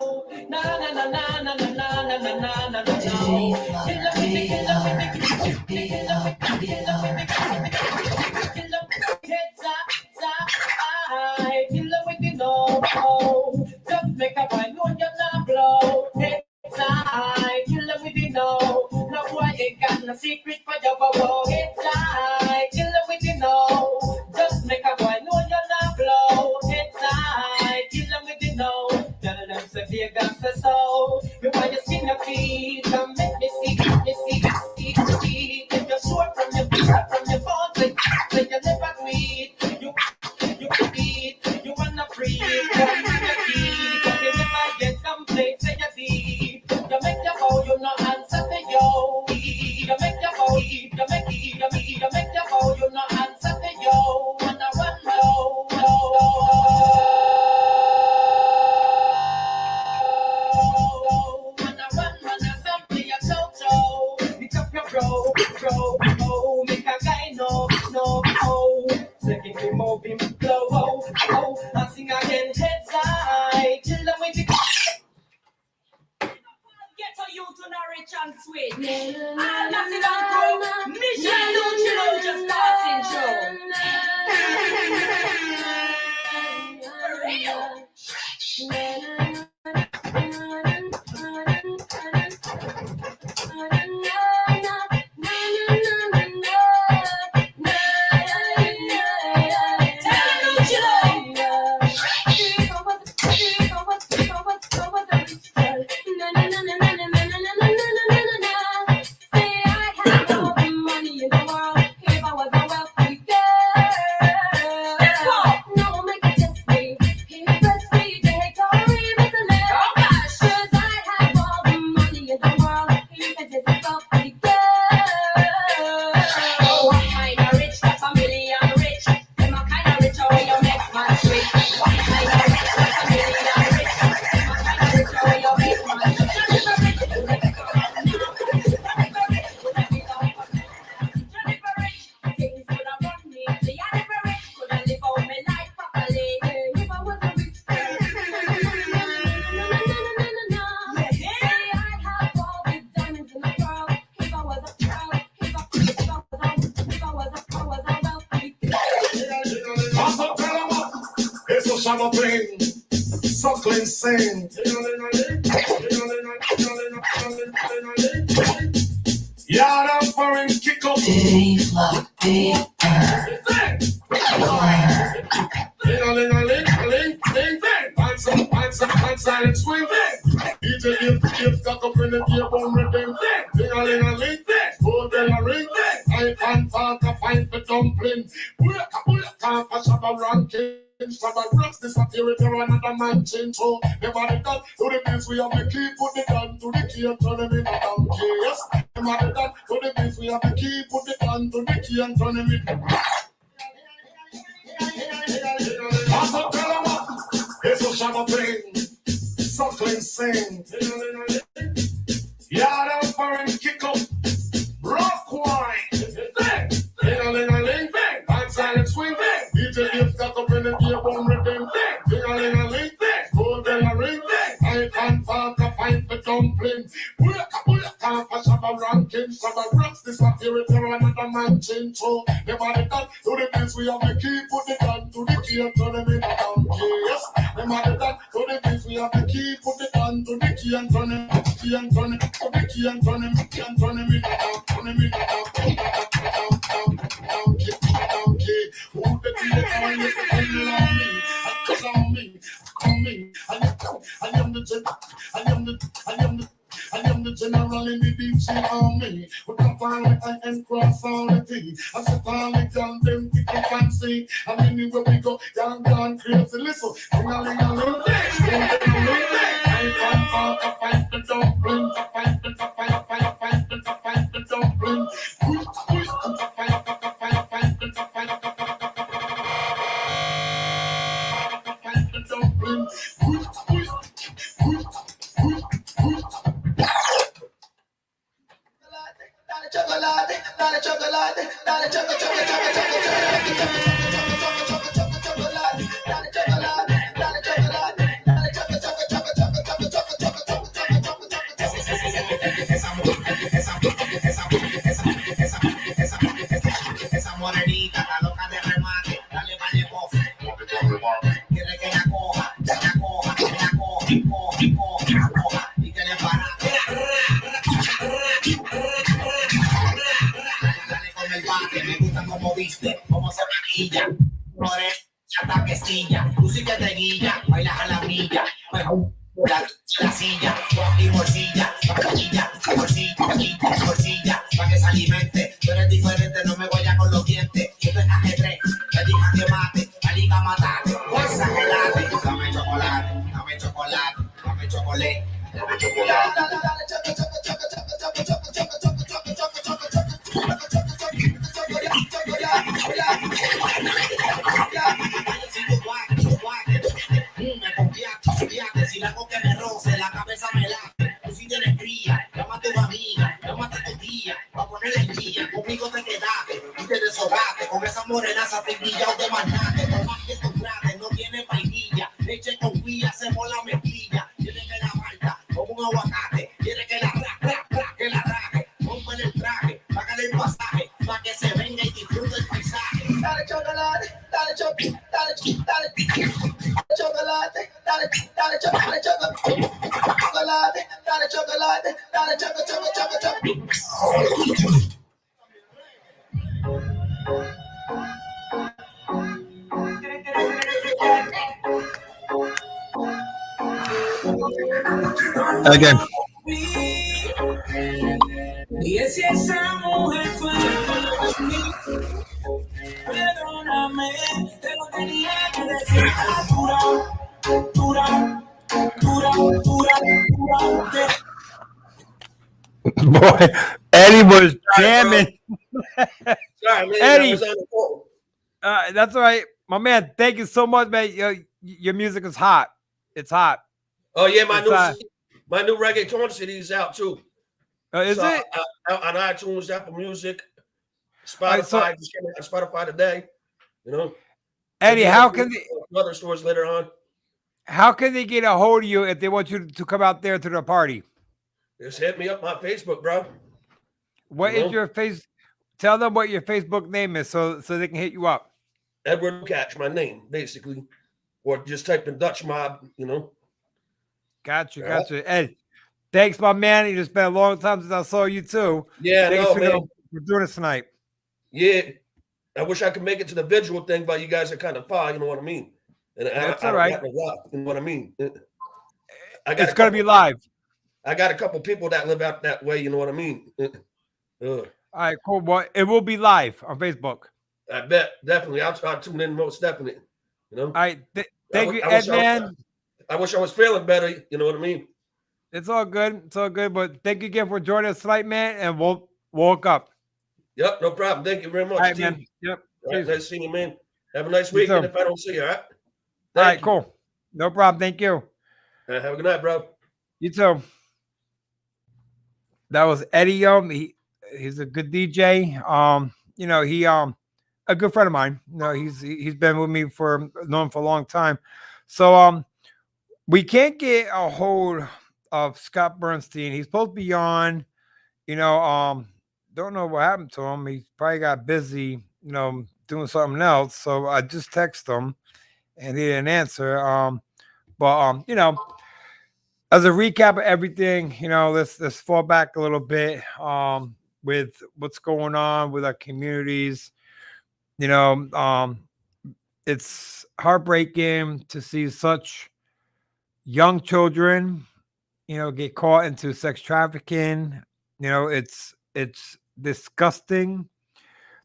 Speaker 8: Na na na na na na na na na na na na. Chillin' with me, chillin' with me, chillin' with me, chillin' with me, chillin' with me, chillin' with you now. Just make a boy know you're not blow. Inside, chillin' with you now. No boy ain't got no secret for your bubble. Inside, chillin' with you now. Just make a boy know you're not blow. Inside, chillin' with you now. Tell them say Vegas says so. You want your skin your feet, come make me see. If you're short from your phone, say you never tweet. You beat, you wanna free. Come to your key, but you never get complaints. Say you deep. You make your bow, you no answer to yo. You make your bow, you make your bow, you no answer to yo. Wanna run low, wanna assembly a so. Pick up your bro, make a guy know, second we move him flow, I sing again, heads high, chill with the get to you to rich and sweet. I'm not in a group. Michelle Lucino just starting show. For real.
Speaker 7: shabba bling, suckling sing. Yard up foreign kick up. Silent swing. DJ give cock up in the gear bomb rhythm. Ding-a-ling-a-ling. Go bell a ring. I can't talk a fight the dumpling. Can't pass up a ranking. Shabba rocks disappear with another man change. So everybody done to the beats we have the key, put the gun to the key and turn them in a donkey. Yes, everybody done to the beats we have the key, put the gun to the key and turn them in. It's a shabba bling, suckling sing. Yard up foreign kick up, rock wine. Ding-a-ling-a-ling, and silent swing. DJ gives got up in the gear bomb rhythm. Ding-a-ling-a-ling, go bell a ring. I can't talk a fight the dumpling. Can't pass up a ranking. Shabba rocks disappear with another man change. So everybody done to the beats we have the key, put the gun to the key and turn them in a donkey. Yes, everybody done to the beats we have the key, put the gun to the key and turn them, key and turn it, to the key and turn them, key and turn them in a donkey, turn them in a donkey. Who the key is depending on me? Cause on me, on me. I am the general in the DJ army. With the violent and cross all the T. I said, all the young them people fancy. And anywhere we go, young gone crazy. Listen, ding-a-ling-a-ling, I can't talk a fight the dumpling, a fight the dumpling.
Speaker 8: Esa morenita, la loca de remate, dale vale bofe. Quiere que la coja, y que le para. Dale con el bate, me gusta como viste, como se maquilla. Flores, chata que estilla, tú sí que te guilla, bailas a la milla. La silla, y morcilla, morcilla, pa' que se alimente. Tú eres diferente, no me voy a con los dientes. Yo te ajedrez, te diga que mate, la liga matate, fuerza que late. Dame chocolate, dame chocolate, dame chocolate, dame chocolate. Si la coque me roce, la cabeza me late. Tú si tienes fría, llama a tu amiga, llama a tu tía, pa' ponerla en día. Conmigo te quedaste y te deshogaste. Con esa morenaza te brillado de manate. Por más que tú trates, no tiene vainilla. Leche con guía, hacemos la mezclilla. Tiene que la falta como un aguacate. Quiere que la que la raje. Póngale el traje, págale el pasaje, pa' que se venga y disfrute el paisaje. Dale chocolate, dale chocolate, dale chocolate, dale chocolate.
Speaker 1: Again.
Speaker 8: Y si esa mujer fue perdóname, te lo tenía que decir. Dura.
Speaker 1: Boy, Eddie was jamming.
Speaker 9: Sorry, man.
Speaker 1: Eddie.
Speaker 9: I was on the phone.
Speaker 1: That's all right. My man, thank you so much, man. Your music is hot. It's hot.
Speaker 9: Oh yeah, my
Speaker 1: It's
Speaker 9: new reggaeton CD is out too.
Speaker 1: Is it?
Speaker 9: On iTunes, Apple Music, Spotify?
Speaker 1: Right, so-
Speaker 9: Just came out on Spotify today. You know,
Speaker 1: Eddie, how can
Speaker 9: other stores later on?
Speaker 1: they get a hold of you if they want you to come out there to the party?
Speaker 9: Just hit me up on Facebook, bro.
Speaker 1: What is your face? Tell them what your Facebook name is so they can hit you up.
Speaker 9: Edward Catch, my name, basically. or just type in Dutch Mob,
Speaker 1: Got you,
Speaker 9: All right.
Speaker 1: got you. Ed, thanks, my man. It's been a long time since I saw you too.
Speaker 9: Yeah,
Speaker 1: Thanks
Speaker 9: no,
Speaker 1: for,
Speaker 9: man.
Speaker 1: for doing this tonight.
Speaker 9: Yeah. I wish I could make it to the visual thing, but you guys are kind of far, you know what I mean? And
Speaker 1: That's
Speaker 9: I
Speaker 1: all
Speaker 9: don't
Speaker 1: right.
Speaker 9: got no rock, you know what I mean?
Speaker 1: It's gonna be live.
Speaker 9: I got a couple people that live out that way, you know what I mean?
Speaker 1: All right, cool. Well, it will be live on Facebook.
Speaker 9: I bet, definitely. I'll tune in most definitely.
Speaker 1: All right. Thank you,
Speaker 9: I
Speaker 1: Ed, man.
Speaker 9: I wish I was feeling better, you know what I mean?
Speaker 1: It's all good. It's all good. But thank you again for joining us tonight, man. And we'll walk up.
Speaker 9: Yep, no problem. Thank you very much,
Speaker 1: All right,
Speaker 9: T.
Speaker 1: man. Yep.
Speaker 9: All right,
Speaker 1: Peace.
Speaker 9: nice seeing you, man. Have a nice
Speaker 1: You
Speaker 9: weekend
Speaker 1: too.
Speaker 9: if I don't see you, all right?
Speaker 1: All right,
Speaker 9: Thank you.
Speaker 1: cool. No problem. Thank you.
Speaker 9: Have a good night, bro.
Speaker 1: You too. That was Eddie. He's a good DJ. He a good friend of mine. He's been with me for known for a long time. So we can't get a hold of Scott Bernstein. He's supposed to be on. Don't know what happened to him. He probably got busy, doing something else. So I just texted him and he didn't answer. As a recap of everything, let's fall back a little bit with what's going on with our communities. It's heartbreaking to see such young children, get caught into sex trafficking. It's disgusting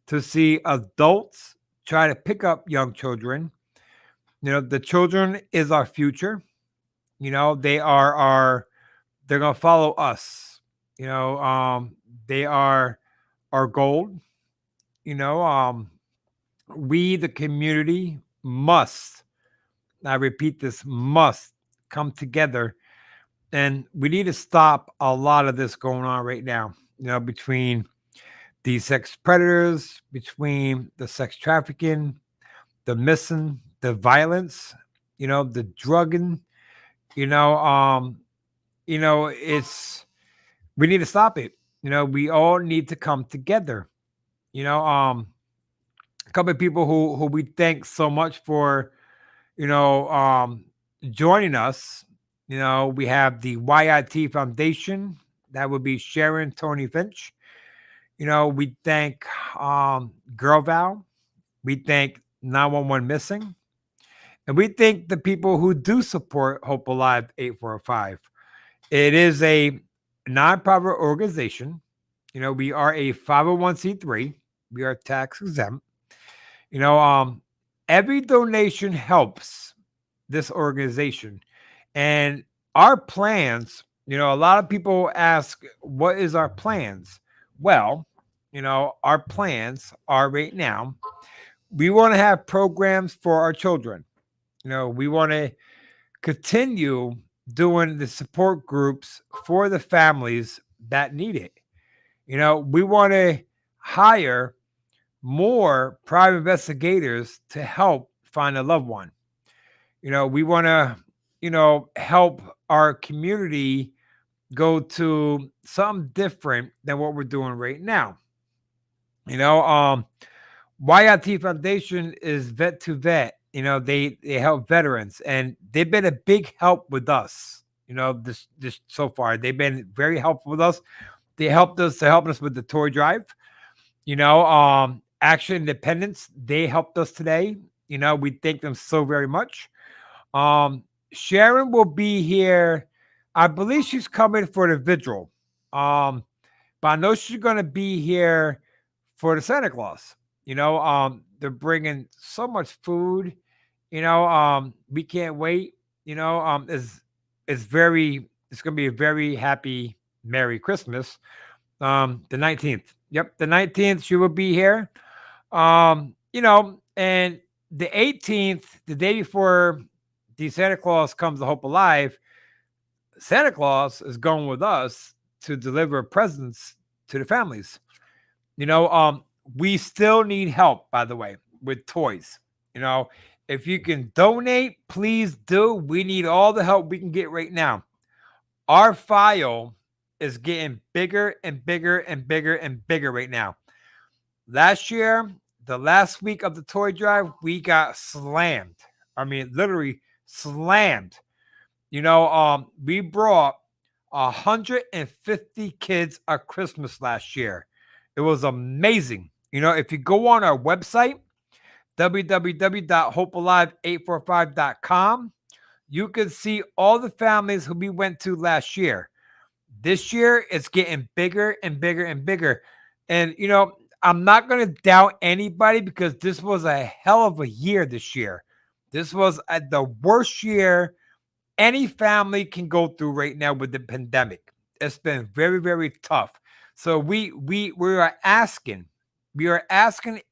Speaker 1: to see adults try to pick up young children. The children is our future. They're going to follow us. They are our gold. We, the community, must, I repeat this, must come together. And we need to stop a lot of this going on right now, between the sex predators, between the sex trafficking, the missing, the violence, the drugging, we need to stop it. We all need to come together. A couple of people who we thank so much for, joining us. We have the YIT Foundation. That would be Sharon Tony Finch. We thank Girl Val. We thank 911 Missing. And we thank the people who do support Hope Alive 845. It is a nonprofit organization. We are a 501c3. We are tax exempt. Every donation helps this organization. And our plans, a lot of people ask, what is our plans? Well, our plans are right now, we want to have programs for our children. We want to continue doing the support groups for the families that need it. We want to hire more private investigators to help find a loved one. We want to, help our community go to something different than what we're doing right now. YIT Foundation is vet to vet. They help veterans, and they've been a big help with us. This so far, they've been very helpful with us. They helped us with the toy drive. Action Independence, they helped us today. We thank them so very much. Sharon will be here. I believe she's coming for the vigil. But I know she's going to be here for the Santa Claus. They're bringing so much food. We can't wait. It's going to be a very happy Merry Christmas. The 19th. Yep, the 19th she will be here. And the 18th, the day before the Santa Claus comes to Hope Alive, Santa Claus is going with us to deliver presents to the families. We still need help, by the way, with toys. If you can donate, please do. We need all the help we can get right now. Our file is getting bigger and bigger and bigger and bigger right now. Last year, the last week of the toy drive, we got slammed. I mean, literally slammed. We brought 150 kids a Christmas last year. It was amazing. If you go on our website, www.hopealive845.com, you can see all the families who we went to last year. This year, it's getting bigger and bigger and bigger. And, I'm not going to doubt anybody because this was a hell of a year this year. This was the worst year any family can go through right now with the pandemic. It's been very, very tough. So we are asking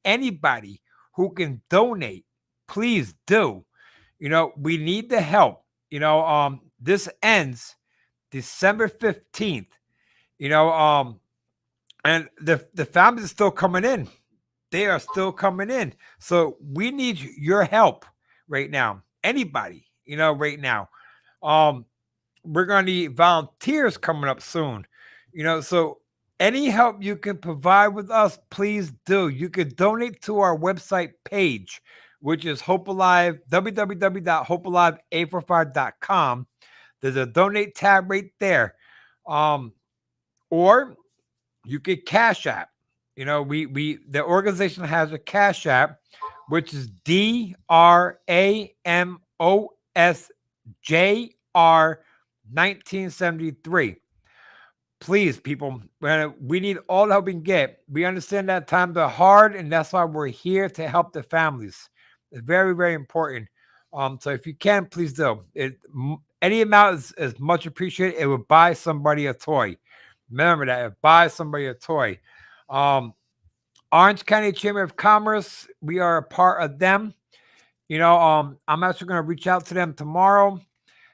Speaker 1: anybody who can donate, please do. We need the help. This ends December 15th. And the families are still coming in. They are still coming in. So we need your help right now. Anybody, right now. We're going to need volunteers coming up soon. So any help you can provide with us, please do. You can donate to our website page, which is Hope Alive, www.hopealive845.com. There's a donate tab right there. Or you could Cash App. The organization has a Cash App, which is DRAMOSJR1973. Please, people, we need all the help we can get. We understand that times are hard, and that's why we're here to help the families. It's very, very important. So if you can, please do. Any amount is much appreciated. It would buy somebody a toy. Remember that. It buys somebody a toy. Orange County Chamber of Commerce, we are a part of them. I'm actually going to reach out to them tomorrow,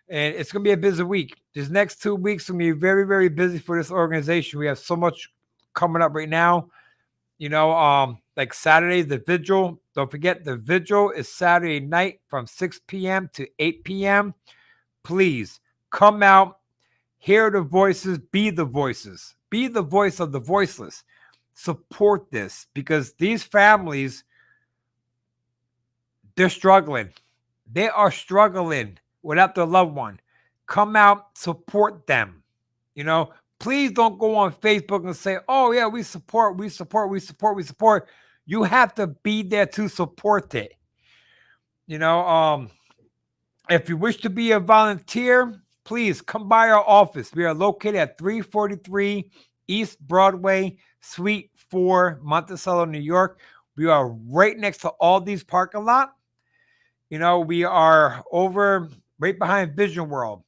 Speaker 1: and it's going to be a busy week. These next 2 weeks will be very, very busy for this organization. We have so much coming up right now. Like Saturday, the vigil. Don't forget, the vigil is Saturday night from 6 p.m. to 8 p.m. Please come out, hear the voices, be the voices, be the voice of the voiceless. Support this because these families, they're struggling. They are struggling without their loved one. Come out, support them. Please don't go on Facebook and say, oh, yeah, we support. You have to be there to support it. If you wish to be a volunteer, please come by our office. We are located at 343 East Broadway, Suite 4, Monticello, New York. We are right next to Aldi's parking lot. We are over right behind Vision World.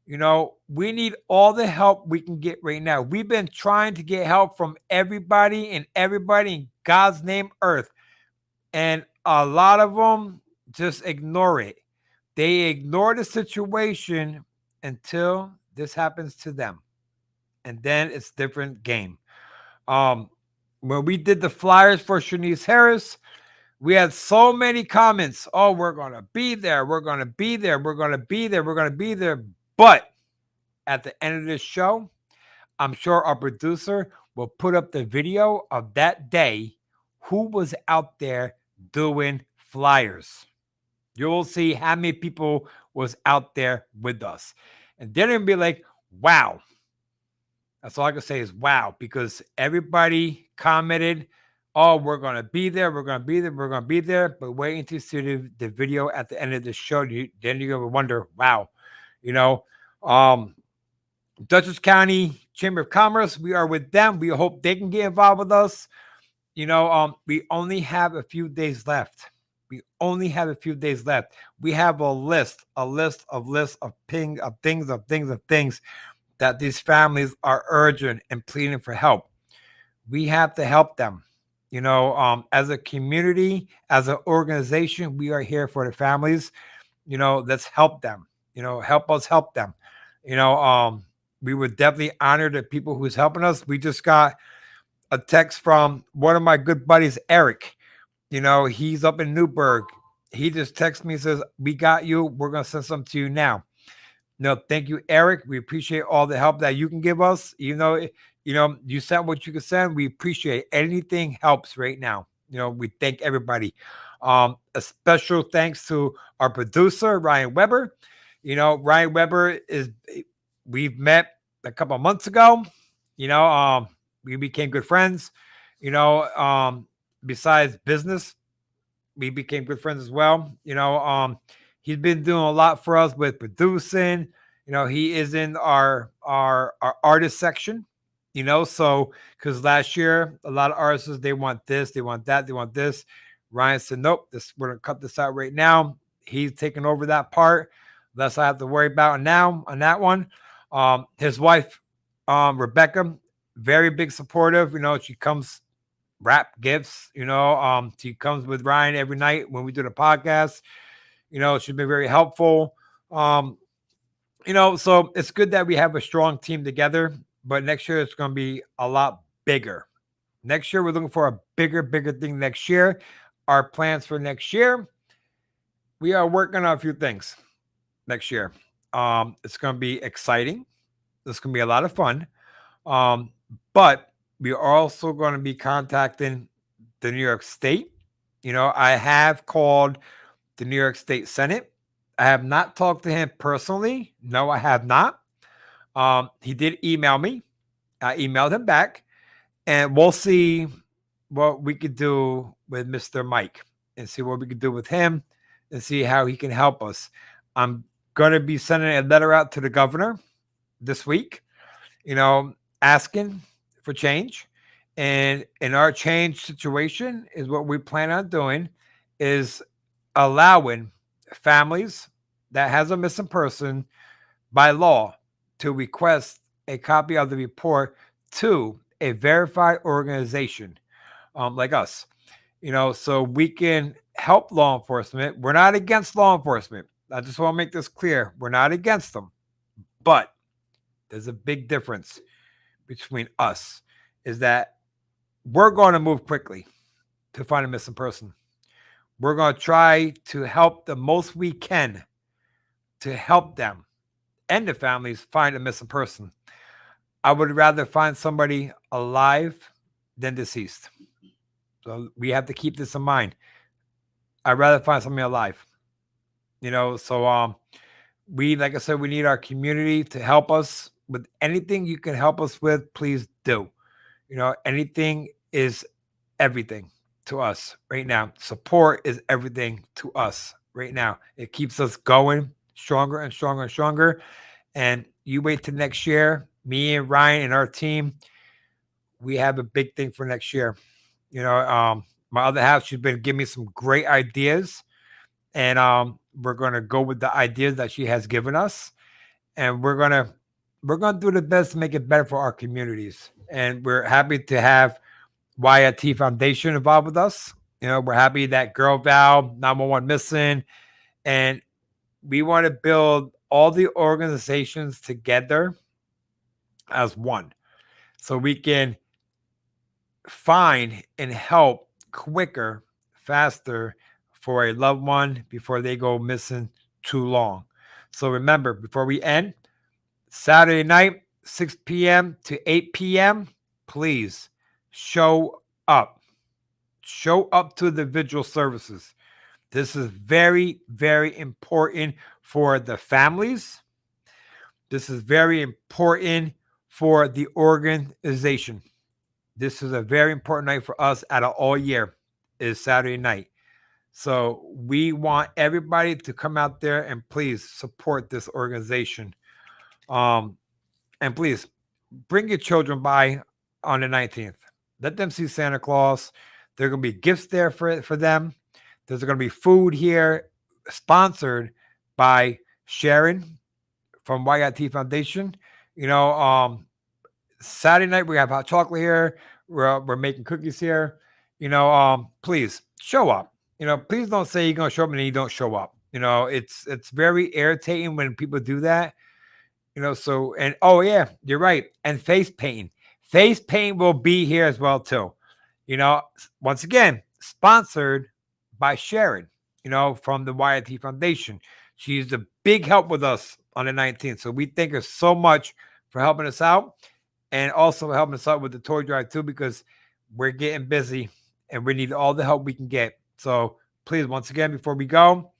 Speaker 1: We need all the help we can get right now. We've been trying to get help from everybody in God's name, earth. And a lot of them just ignore it. They ignore the situation until this happens to them. And then it's a different game. When we did the flyers for Shanice Harris, we had so many comments. Oh, we're going to be there. We're going to be there. We're going to be there. We're going to be there. But at the end of this show, I'm sure our producer will put up the video of that day who was out there doing flyers. You'll see how many people was out there with us. And they're going to be like, wow. That's all I can say is wow, because everybody commented, oh, we're going to be there. We're going to be there. We're going to be there. But wait until you see the video at the end of the show. Then you're going to wonder, wow. Dutchess County Chamber of Commerce, we are with them. We hope they can get involved with us. We only have a few days left. We have a list of things that these families are urgent and pleading for help. We have to help them. As a community, as an organization, we are here for the families. Let's help them. Help us help them. We would definitely honor the people who's helping us. We just got a text from one of my good buddies, Eric. He's up in Newburgh. He just texted me and says, we got you. We're going to send some to you now. Thank you, Eric. We appreciate all the help that you can give us. You sent what you can send. We appreciate it. Anything helps right now. We thank everybody. A special thanks to our producer, Ryan Weber. Ryan Weber we've met a couple of months ago. We became good friends. Besides business, we became good friends as well. He's been doing a lot for us with producing. He is in our artist section. So because last year a lot of artists, they want this, they want that, they want this. Ryan said, nope, we're gonna cut this out right now. He's taking over that part. Less I have to worry about now on that one. His wife, Rebecca, very big supportive. She comes wrap gifts. She comes with Ryan every night when we do the podcast. She's been very helpful. So it's good that we have a strong team together. But next year it's going to be a lot bigger. Next year we're looking for a bigger thing next year. Our plans for next year, we are working on a few things next year. It's going to be exciting. It's going to be a lot of fun. But we are also going to be contacting the New York State. I have called the New York State Senate. I have not talked to him personally. No, I have not. He did email me. I emailed him back, and we'll see what we could do with Mr. Mike and see what we could do with him and see how he can help us. I'm going to be sending a letter out to the governor this week, asking for change. And in our change situation is what we plan on doing is allowing families that has a missing person by law to request a copy of the report to a verified organization like us, so we can help law enforcement. We're not against law enforcement. I just want to make this clear. We're not against them, but there's a big difference between us is that we're going to move quickly to find a missing person. We're going to try to help the most we can to help them and the families find a missing person. I would rather find somebody alive than deceased. So we have to keep this in mind. I'd rather find somebody alive. So like I said, we need our community to help us with anything you can help us with, please do. Anything is everything to us right now. Support is everything to us right now. It keeps us going stronger and stronger and stronger. And you wait till next year, me and Ryan and our team, we have a big thing for next year. My other half, she's been giving me some great ideas, and we're going to go with the ideas that she has given us. And we're going to do the best to make it better for our communities. And we're happy to have YIT Foundation involved with us. We're happy that Girl Val, 911 Missing, and we want to build all the organizations together as one so we can find and help quicker, faster for a loved one before they go missing too long. So remember, before we end, Saturday night, 6 p.m. to 8 p.m., please show up. Show up to the vigil services. This is very, very important for the families. This is very important for the organization. This is a very important night for us out of all year is Saturday night. So we want everybody to come out there and please support this organization. And please bring your children by on the 19th. Let them see Santa Claus. There are going to be gifts there for them. There's going to be food here sponsored by Sharon from YIT Foundation. Saturday night, we have hot chocolate here. We're making cookies here. Please show up. Please don't say you're going to show up and then you don't show up. It's very irritating when people do that. So, and oh yeah, you're right. And face paint. Face paint will be here as well too. Once again, sponsored by Sharon, from the YIT Foundation. She's a big help with us on the 19th. So we thank her so much for helping us out and also helping us out with the toy drive too, because we're getting busy and we need all the help we can get. So please, once again, before we go,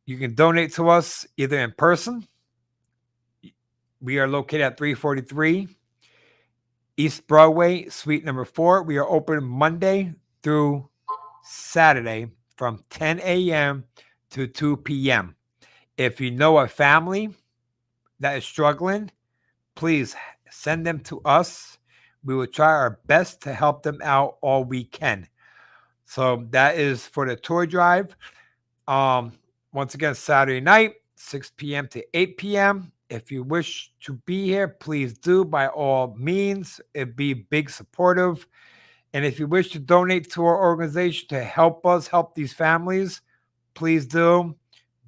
Speaker 1: you can donate to us either in person. We are located at 343 East Broadway, suite number 4. We are open Monday through Saturday from 10 a.m. to 2 p.m. If you know a family that is struggling, please send them to us. We will try our best to help them out all we can. So that is for the toy drive. Once again, Saturday night, 6 p.m. to 8 p.m. If you wish to be here, please do by all means. It'd be big supportive. And if you wish to donate to our organization to help us help these families, please do.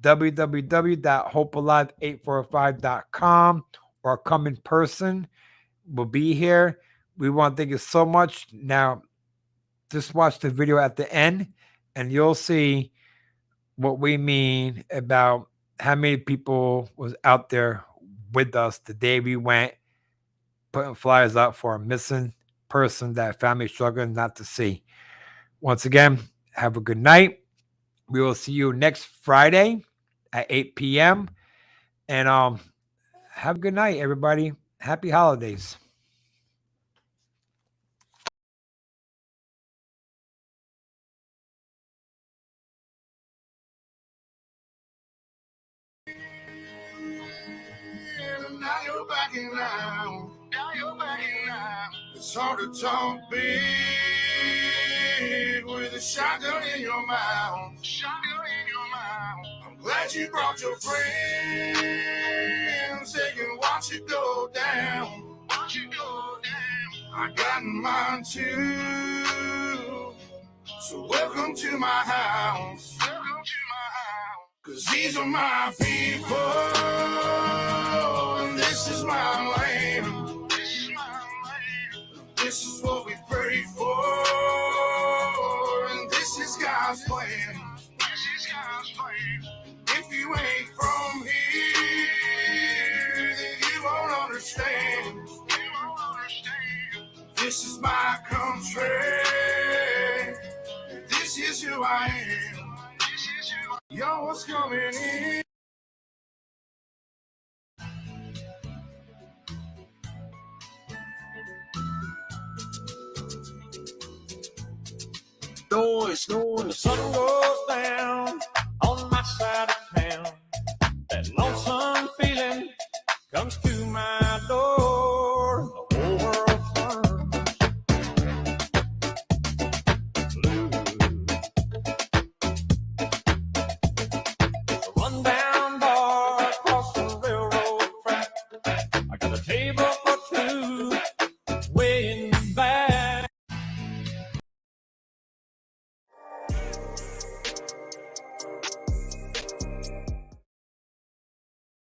Speaker 1: www.hopealive845.com or come in person. We'll be here. We want to thank you so much. Now, just watch the video at the end and you'll see what we mean about how many people was out there with us the day we went, putting flyers out for a missing person that family struggling not to see. Once again, have a good night. We will see you next Friday at 8 p.m. And have a good night, everybody. Happy holidays.
Speaker 8: Now you're backing out. Now you're backing out. It's hard to talk big with a shotgun in your mouth. Shotgun in your mouth. I'm glad you brought your friends. They can watch it go down. Watch it go down. I got mine too. So welcome to my house. Welcome to my house. 'Cause these are my people, and this is my land. This is my land. This is what we pray for, and this is God's plan. This is God's plan. If you ain't from here, then you won't understand. You won't understand. This is my country. This is who I am. Yo, what's coming in? Noise, the sun goes down.